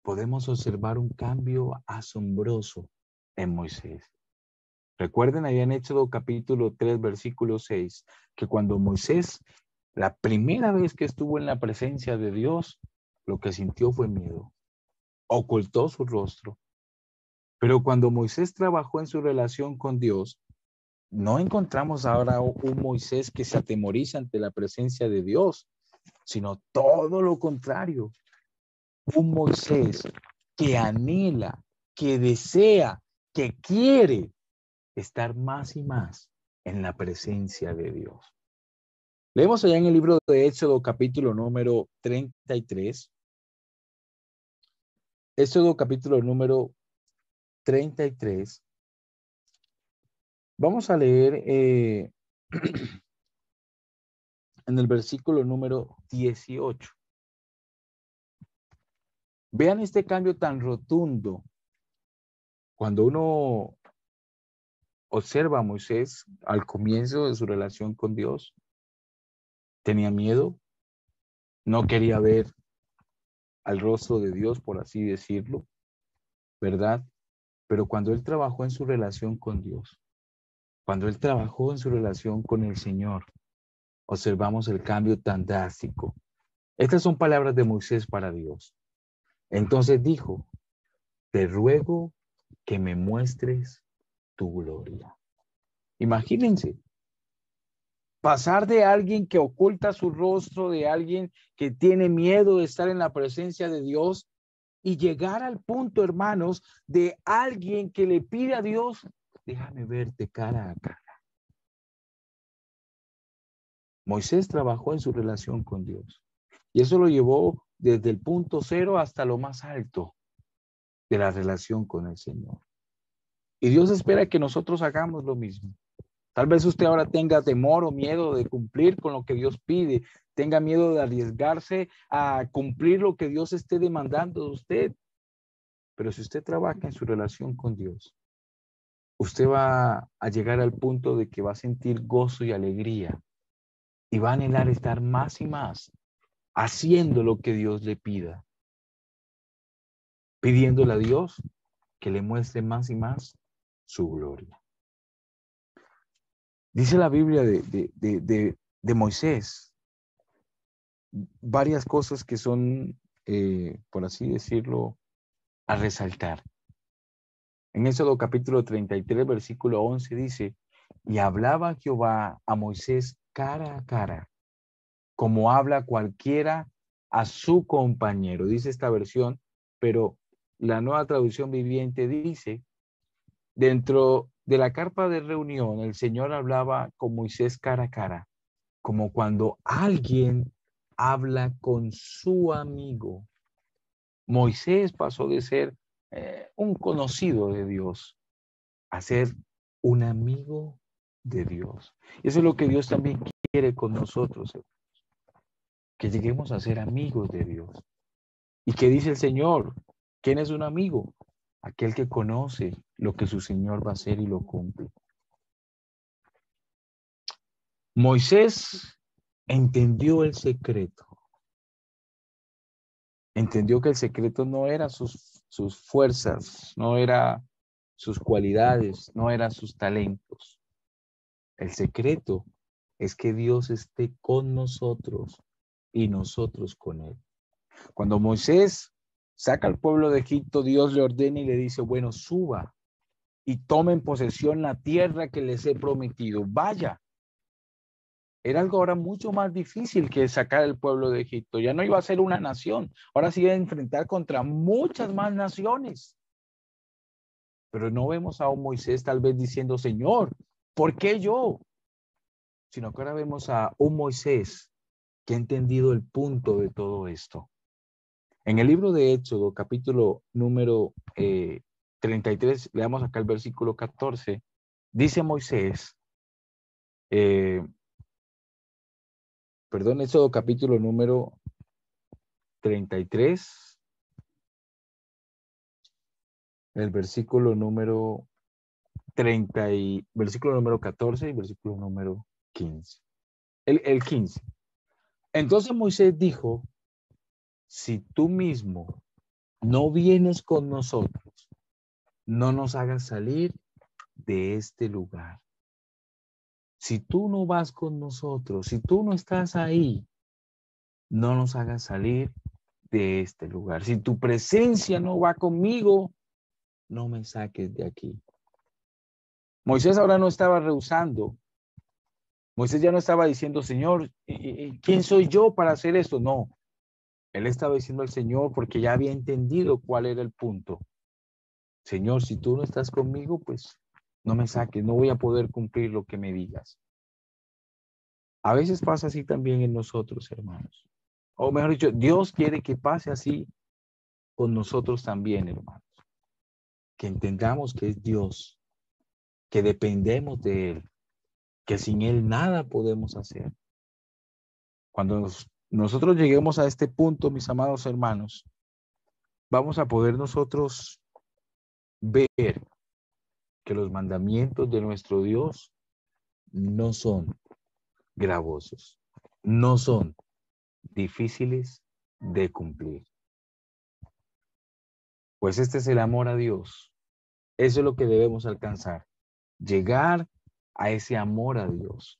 Speaker 3: podemos observar un cambio asombroso en Moisés. Recuerden allá en Éxodo capítulo 3, versículo 6, que cuando Moisés, la primera vez que estuvo en la presencia de Dios, lo que sintió fue miedo. Ocultó su rostro. Pero cuando Moisés trabajó en su relación con Dios, no encontramos ahora un Moisés que se atemoriza ante la presencia de Dios, sino todo lo contrario. Un Moisés que anhela, que desea, que quiere estar más y más en la presencia de Dios. Leemos allá en el libro de Éxodo capítulo número 33. Éxodo capítulo número 33. Vamos a leer en el versículo número 18. Vean este cambio tan rotundo. Cuando uno observa a Moisés al comienzo de su relación con Dios, tenía miedo, no quería ver al rostro de Dios, por así decirlo, ¿verdad? Pero cuando él trabajó en su relación con Dios, cuando él trabajó en su relación con el Señor, observamos el cambio tan drástico. Estas son palabras de Moisés para Dios. Entonces dijo, te ruego que me muestres tu gloria. Imagínense, pasar de alguien que oculta su rostro, de alguien que tiene miedo de estar en la presencia de Dios, y llegar al punto, hermanos, de alguien que le pide a Dios, déjame verte cara a cara. Moisés trabajó en su relación con Dios, y eso lo llevó desde el punto cero hasta lo más alto de la relación con el Señor. Y Dios espera que nosotros hagamos lo mismo. Tal vez usted ahora tenga temor o miedo de cumplir con lo que Dios pide, tenga miedo de arriesgarse a cumplir lo que Dios esté demandando de usted. Pero si usted trabaja en su relación con Dios, usted va a llegar al punto de que va a sentir gozo y alegría y va a anhelar estar más y más haciendo lo que Dios le pida, pidiéndole a Dios que le muestre más y más su gloria. Dice la Biblia de Moisés varias cosas que son, por así decirlo, a resaltar. En Éxodo capítulo 33, versículo 11 dice, y hablaba Jehová a Moisés cara a cara, como habla cualquiera a su compañero. Dice esta versión, pero la Nueva Traducción Viviente dice, dentro de la carpa de reunión, el Señor hablaba con Moisés cara a cara, como cuando alguien habla con su amigo. Moisés pasó de ser un conocido de Dios a ser un amigo de Dios. Eso es lo que Dios también quiere con nosotros, que lleguemos a ser amigos de Dios. ¿Y qué dice el Señor? ¿Quién es un amigo? Aquel que conoce lo que su Señor va a hacer y lo cumple. Moisés entendió el secreto. Entendió que el secreto no era sus fuerzas, no era sus cualidades, no eran sus talentos. El secreto es que Dios esté con nosotros y nosotros con Él. Cuando Moisés saca al pueblo de Egipto, Dios le ordena y le dice, bueno, suba y tomen posesión la tierra que les he prometido. Vaya. Era algo ahora mucho más difícil que sacar al pueblo de Egipto. Ya no iba a ser una nación. Ahora se iba a enfrentar contra muchas más naciones. Pero no vemos a un Moisés tal vez diciendo, Señor, ¿por qué yo? sino que ahora vemos a un Moisés que ha entendido el punto de todo esto. En el libro de Éxodo, capítulo número 33, leamos acá el versículo 14, dice Moisés, Éxodo capítulo número 33, el versículo número 30 y versículo número 14 y versículo número 15. El 15. Entonces Moisés dijo, si tú mismo no vienes con nosotros, no nos hagas salir de este lugar. Si tú no vas con nosotros, si tú no estás ahí, no nos hagas salir de este lugar. Si tu presencia no va conmigo, no me saques de aquí. Moisés ahora no estaba rehusando. Moisés ya no estaba diciendo, Señor, ¿quién soy yo para hacer esto? No. Él estaba diciendo al Señor porque ya había entendido cuál era el punto. Señor, si tú no estás conmigo, pues no me saques, no voy a poder cumplir lo que me digas. A veces pasa así también en nosotros, hermanos. O mejor dicho, Dios quiere que pase así con nosotros también, hermanos. Que entendamos que es Dios, que dependemos de Él, que sin Él nada podemos hacer. Cuando nosotros lleguemos a este punto, mis amados hermanos, vamos a poder nosotros ver que los mandamientos de nuestro Dios no son gravosos, no son difíciles de cumplir. Pues este es el amor a Dios. Eso es lo que debemos alcanzar, llegar a ese amor a Dios.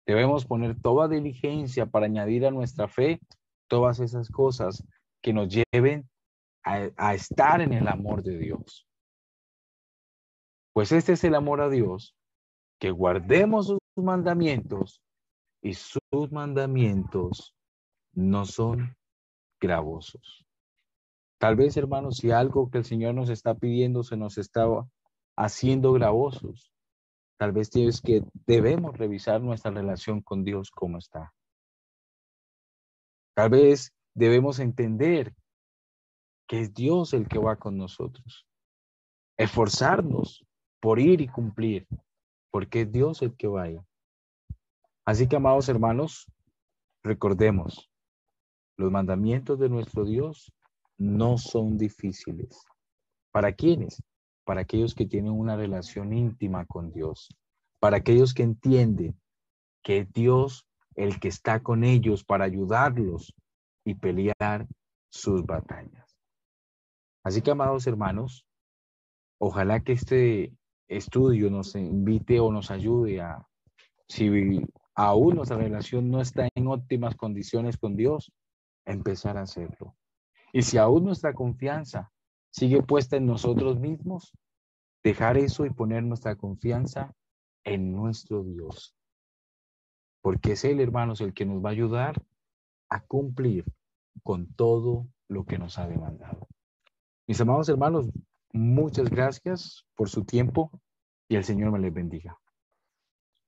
Speaker 3: Debemos poner toda diligencia para añadir a nuestra fe todas esas cosas que nos lleven a estar en el amor de Dios. Pues este es el amor a Dios, que guardemos sus mandamientos, y sus mandamientos no son gravosos. Tal vez, hermanos, si algo que el Señor nos está pidiendo se nos está haciendo gravosos, tal vez es que debemos revisar nuestra relación con Dios cómo está. Tal vez debemos entender que es Dios el que va con nosotros. Esforzarnos por ir y cumplir, porque es Dios el que vaya. Así que, amados hermanos, recordemos, los mandamientos de nuestro Dios no son difíciles. ¿Para quiénes? Para aquellos que tienen una relación íntima con Dios. Para aquellos que entienden que es Dios el que está con ellos para ayudarlos y pelear sus batallas. Así que, amados hermanos, ojalá que este estudio nos invite o nos ayude a, si aún nuestra relación no está en óptimas condiciones con Dios, empezar a hacerlo. Y si aún nuestra confianza sigue puesta en nosotros mismos, dejar eso y poner nuestra confianza en nuestro Dios. Porque es Él, hermanos, el que nos va a ayudar a cumplir con todo lo que nos ha demandado. Mis amados hermanos, muchas gracias por su tiempo y el Señor me les bendiga.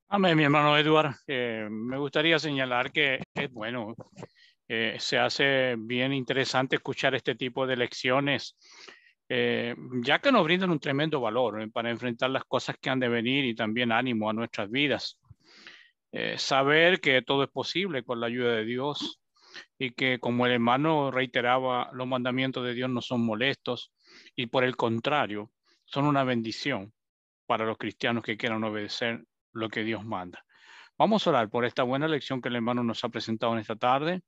Speaker 1: Amén, mi hermano Edward. Me gustaría señalar que es bueno, se hace bien interesante escuchar este tipo de lecciones, ya que nos brindan un tremendo valor para enfrentar las cosas que han de venir y también ánimo a nuestras vidas. Saber que todo es posible con la ayuda de Dios y que, como el hermano reiteraba, los mandamientos de Dios no son molestos y por el contrario, son una bendición para los cristianos que quieran obedecer lo que Dios manda. Vamos a orar por esta buena lección que el hermano nos ha presentado en esta tarde.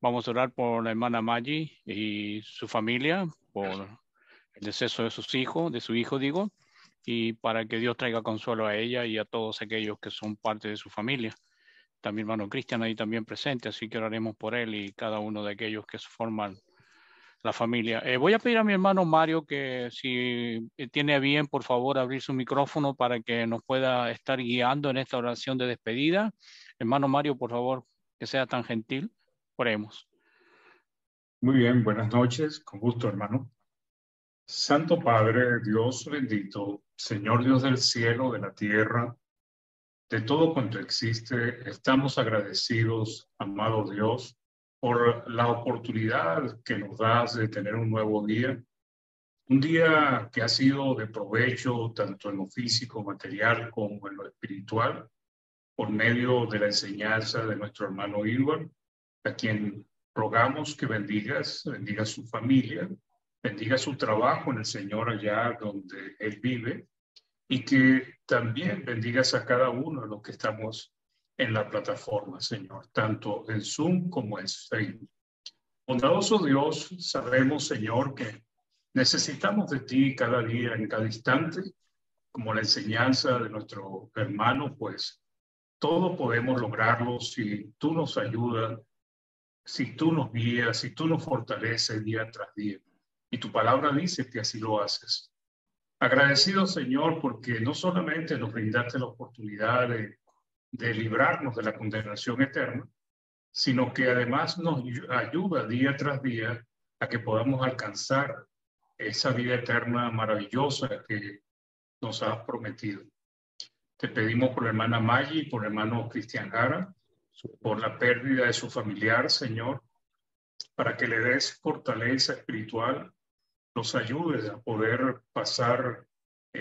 Speaker 1: Vamos a orar por la hermana Maggie y su familia, por el deceso de sus hijos, de su hijo, digo, y para que Dios traiga consuelo a ella y a todos aquellos que son parte de su familia. También hermano Cristian ahí también presente, así que oraremos por él y cada uno de aquellos que forman la familia. Voy a pedir a mi hermano Mario que si tiene bien, por favor, abrir su micrófono para que nos pueda estar guiando en esta oración de despedida. Hermano Mario, por favor, que sea tan gentil. Oremos.
Speaker 6: Muy bien, buenas noches, con gusto, hermano. Santo Padre, Dios bendito, Señor Dios del cielo, de la tierra, de todo cuanto existe. Estamos agradecidos, amado Dios, por la oportunidad que nos das de tener un nuevo día. Un día que ha sido de provecho tanto en lo físico, material, como en lo espiritual, por medio de la enseñanza de nuestro hermano Edward, a quien rogamos que bendiga su familia, bendiga su trabajo en el Señor allá donde él vive, y que también bendigas a cada uno de los que estamos en la plataforma, Señor, tanto en Zoom como en Facebook. Bondadoso Dios, sabemos, Señor, que necesitamos de ti cada día, en cada instante, como la enseñanza de nuestro hermano, pues todo podemos lograrlo si tú nos ayudas, si tú nos guías, si tú nos fortaleces día tras día. Y tu palabra dice que así lo haces. Agradecido, Señor, porque no solamente nos brindaste la oportunidad de librarnos de la condenación eterna, sino que además nos ayuda día tras día a que podamos alcanzar esa vida eterna maravillosa que nos has prometido. Te pedimos por la hermana Maggie y por el hermano Cristian Jara, por la pérdida de su familiar, Señor, para que le des fortaleza espiritual, los ayudes a poder pasar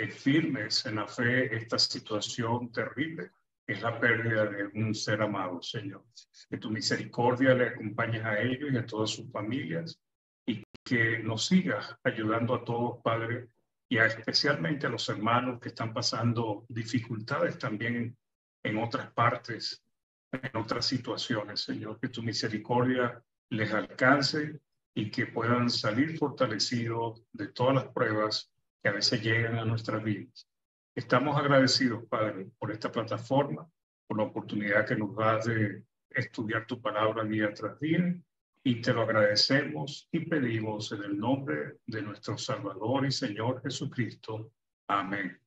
Speaker 6: firmes en la fe esta situación terrible, que es la pérdida de un ser amado, Señor. Que tu misericordia le acompañe a ellos y a todas sus familias, y que nos sigas ayudando a todos, Padre, y especialmente a los hermanos que están pasando dificultades también en otras partes, en otras situaciones, Señor. Que tu misericordia les alcance y que puedan salir fortalecidos de todas las pruebas que a veces llegan a nuestras vidas. Estamos agradecidos, Padre, por esta plataforma, por la oportunidad que nos das de estudiar tu palabra día tras día, y te lo agradecemos y pedimos en el nombre de nuestro Salvador y Señor Jesucristo. Amén.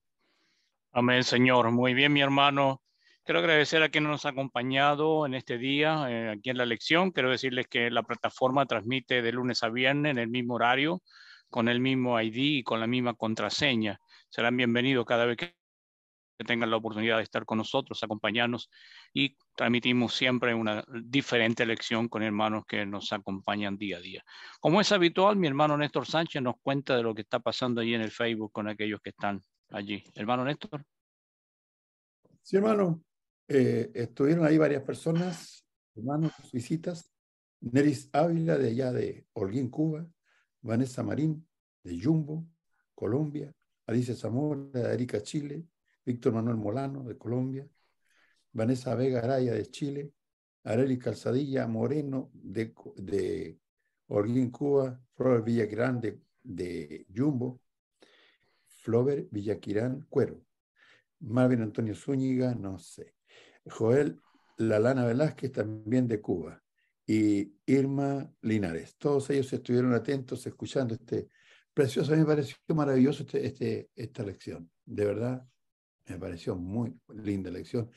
Speaker 1: Amén, Señor. Muy bien, mi hermano. Quiero agradecer a quienes nos ha acompañado en este día, aquí en la lección. Quiero decirles que la plataforma transmite de lunes a viernes en el mismo horario, con el mismo ID y con la misma contraseña. Serán bienvenidos cada vez que tengan la oportunidad de estar con nosotros, acompañarnos, y transmitimos siempre una diferente lección con hermanos que nos acompañan día a día. Como es habitual, mi hermano Néstor Sánchez nos cuenta de lo que está pasando allí en el Facebook con aquellos que están allí. Hermano Néstor.
Speaker 4: Sí, hermano. Estuvieron ahí varias personas, hermanos, visitas. Neris Ávila, de allá de Holguín, Cuba. Vanessa Marín, de Yumbo, Colombia. Alicia Zamora, de Arica, Chile. Víctor Manuel Molano, de Colombia. Vanessa Vega Araya, de Chile. Arely Calzadilla Moreno, de Holguín, Cuba. Flor Villaquirán, de Yumbo. Flover Villaquirán, Cuero. Marvin Antonio Zúñiga, no sé. Joel Lalana Velázquez, también de Cuba. Y Irma Linares. Todos ellos estuvieron atentos, escuchando precioso. A mí me pareció maravilloso esta lección. De verdad, me pareció muy linda lección.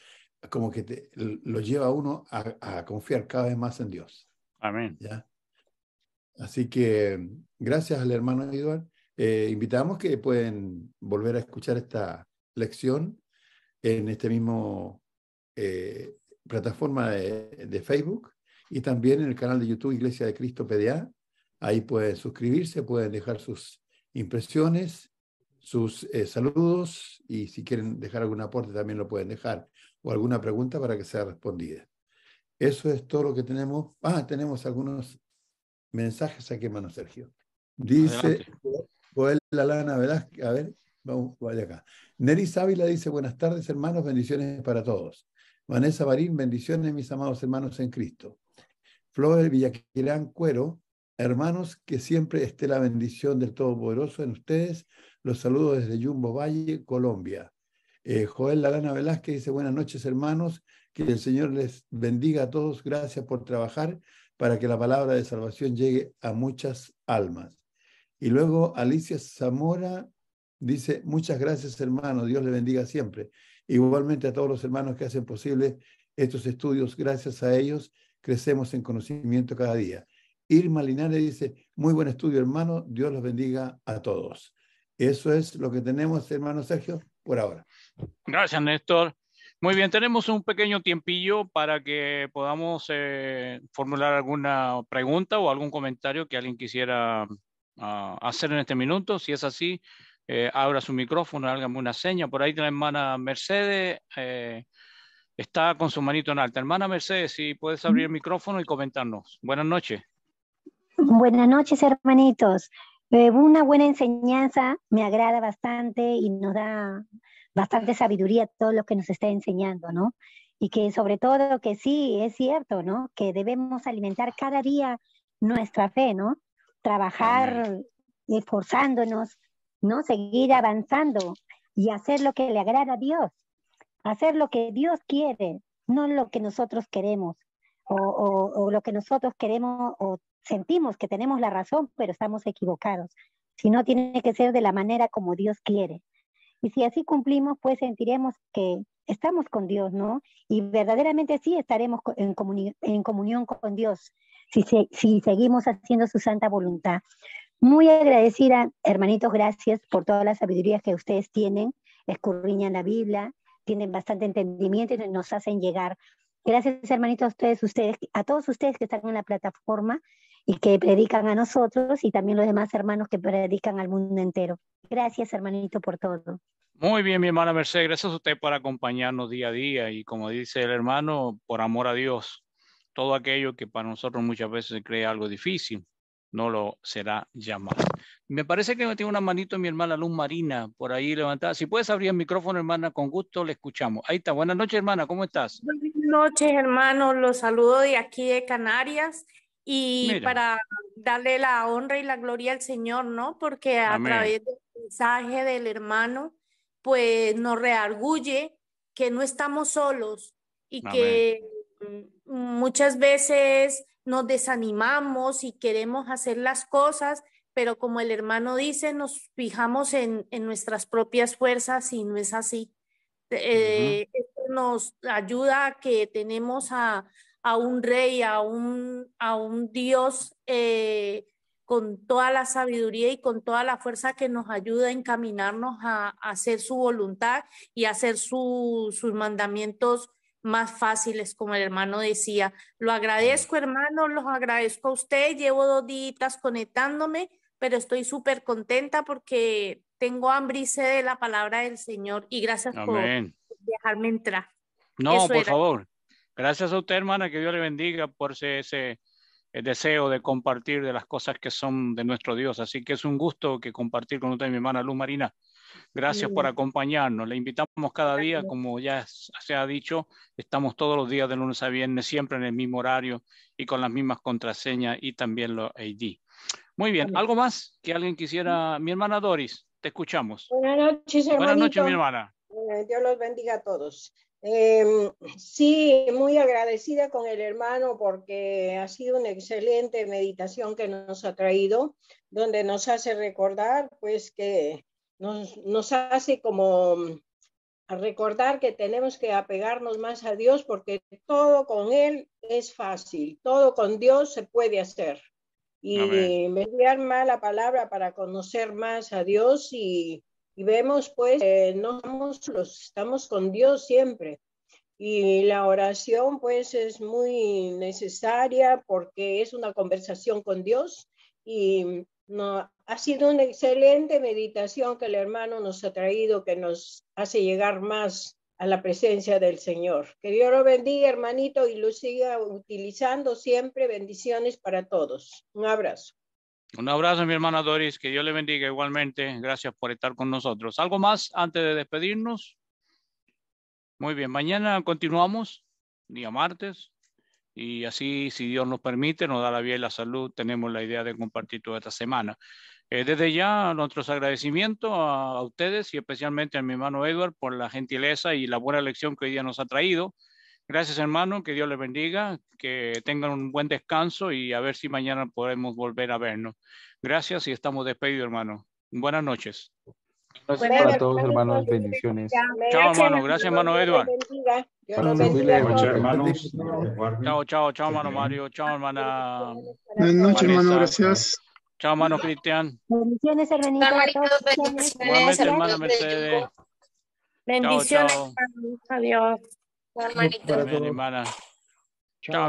Speaker 4: Como que lo lleva a uno a confiar cada vez más en Dios.
Speaker 1: Amén.
Speaker 4: ¿Ya? Así que gracias al hermano Eduard. Invitamos que pueden volver a escuchar esta lección en este mismo plataforma de Facebook, y también en el canal de YouTube Iglesia de Cristo PDA. Ahí pueden suscribirse, pueden dejar sus impresiones, sus saludos, y si quieren dejar algún aporte también lo pueden dejar, o alguna pregunta para que sea respondida. Eso es todo lo que tenemos. Tenemos algunos mensajes aquí, hermano Sergio. Dice Joel Lalana Velázquez, a ver, vaya acá. Neris Ávila dice: buenas tardes, hermanos, bendiciones para todos. Vanessa Marín, bendiciones, mis amados hermanos en Cristo. Flor Villaquirán, Cuero, hermanos, que siempre esté la bendición del Todopoderoso en ustedes. Los saludo desde Yumbo Valle, Colombia. Joel Lalana Velázquez dice: buenas noches, hermanos, que el Señor les bendiga a todos. Gracias por trabajar para que la palabra de salvación llegue a muchas almas. Y luego Alicia Zamora dice: muchas gracias, hermano, Dios le bendiga siempre. Igualmente a todos los hermanos que hacen posible estos estudios. Gracias a ellos crecemos en conocimiento cada día. Irma Linares dice: muy buen estudio, hermano, Dios los bendiga a todos. Eso es lo que tenemos, hermano Sergio, por ahora.
Speaker 1: Gracias, Néstor. Muy bien, tenemos un pequeño tiempillo para que podamos formular alguna pregunta o algún comentario que alguien quisiera hacer en este minuto. Si es así, abra su micrófono, hágame una seña. Por ahí la hermana Mercedes está con su manito en alta. Hermana Mercedes, si puedes abrir el micrófono y comentarnos. Buenas noches.
Speaker 7: Buenas noches, hermanitos. Una buena enseñanza, me agrada bastante y nos da bastante sabiduría todo lo que nos está enseñando, ¿no? Y que sobre todo que sí, es cierto, ¿no? Que debemos alimentar cada día nuestra fe, ¿no? Trabajar esforzándonos, ¿no? Seguir avanzando y hacer lo que le agrada a Dios, hacer lo que Dios quiere, no lo que nosotros queremos o lo que nosotros queremos o sentimos que tenemos la razón, pero estamos equivocados. Si no, tiene que ser de la manera como Dios quiere. Y si así cumplimos, pues sentiremos que estamos con Dios, ¿no? Y verdaderamente sí estaremos en comunión con Dios, si seguimos haciendo su santa voluntad. Muy agradecida, hermanitos, gracias por toda la sabiduría que ustedes tienen, escudriñan la Biblia, tienen bastante entendimiento y nos hacen llegar. Gracias, hermanitos, a todos ustedes que están en la plataforma y que predican a nosotros y también los demás hermanos que predican al mundo entero. Gracias, hermanito, por todo.
Speaker 1: Muy bien, mi hermana Mercedes, gracias a usted por acompañarnos día a día y como dice el hermano, por amor a Dios, todo aquello que para nosotros muchas veces se cree algo difícil, no lo será jamás. Me parece que me tiene una manito mi hermana Luz Marina por ahí levantada. Si puedes abrir el micrófono, hermana, con gusto le escuchamos. Ahí está. Buenas noches, hermana, ¿cómo estás?
Speaker 8: Buenas noches, hermano. Los saludo de aquí de Canarias y
Speaker 1: Mira.
Speaker 8: para darle la honra y la gloria al Señor, ¿no? Porque a
Speaker 1: Amén.
Speaker 8: través del mensaje del hermano, pues nos reargulle que no estamos solos y
Speaker 1: Amén.
Speaker 8: que muchas veces nos desanimamos y queremos hacer las cosas, pero como el hermano dice, nos fijamos en nuestras propias fuerzas y no es así. Esto nos ayuda a que tenemos a un rey, a un Dios con toda la sabiduría y con toda la fuerza que nos ayuda a encaminarnos a hacer su voluntad y a hacer sus mandamientos más fáciles, como el hermano decía. Lo agradezco, hermano, los agradezco a usted. Llevo 2 días conectándome, pero estoy súper contenta porque tengo hambre y sed de la palabra del Señor y gracias
Speaker 1: Amén.
Speaker 8: por dejarme entrar.
Speaker 1: No,
Speaker 8: Eso
Speaker 1: por
Speaker 8: era.
Speaker 1: favor. Gracias a usted, hermana, que Dios le bendiga por ese deseo de compartir de las cosas que son de nuestro Dios. Así que es un gusto que compartir con usted, mi hermana Luz Marina. Gracias por acompañarnos. Le invitamos cada día, como ya se ha dicho, estamos todos los días de lunes a viernes, siempre en el mismo horario y con las mismas contraseñas y también los ID. Muy bien, ¿algo más que alguien quisiera? Mi hermana Doris, te escuchamos.
Speaker 9: Buenas noches, hermanito.
Speaker 1: Buenas noches, mi hermana.
Speaker 9: Dios los bendiga a todos. Sí, muy agradecida con el hermano porque ha sido una excelente meditación que nos ha traído, donde nos hace recordar, pues, que nos hace como recordar que tenemos que apegarnos más a Dios porque todo con Él es fácil, todo con Dios se puede hacer. Y mediar más la palabra para conocer más a Dios y vemos pues no estamos con Dios siempre. Y la oración pues es muy necesaria porque es una conversación con Dios y ha sido una excelente meditación que el hermano nos ha traído, que nos hace llegar más a la presencia del Señor. Que Dios lo bendiga, hermanito, y lo siga utilizando siempre. Bendiciones para todos. Un abrazo.
Speaker 1: Un abrazo, mi hermana Doris. Que Dios le bendiga igualmente. Gracias por estar con nosotros. ¿Algo más antes de despedirnos? Muy bien. Mañana continuamos, día martes. Y así, si Dios nos permite, nos da la vida y la salud, tenemos la idea de compartir toda esta semana. Desde ya, nuestros agradecimientos a ustedes y especialmente a mi hermano Edward por la gentileza y la buena lección que hoy día nos ha traído. Gracias, hermano, que Dios les bendiga, que tengan un buen descanso y a ver si mañana podemos volver a vernos. Gracias y estamos despedidos, hermano. Buenas noches.
Speaker 3: Gracias para todos, hermanos. Bendiciones.
Speaker 1: Chao, hermano. Gracias, hermano Edward.
Speaker 6: Hermanos.
Speaker 1: Chao, hermano Mario. Chao, hermana.
Speaker 10: Buenas noches, hermano. Gracias.
Speaker 1: Chao, hermano Cristian.
Speaker 7: Bendiciones, hermanito.
Speaker 1: Igualmente, hermana Mercedes.
Speaker 8: Bendiciones.
Speaker 1: chao.
Speaker 8: Adiós.
Speaker 4: Para todos.
Speaker 1: Amén, hermana. Chao.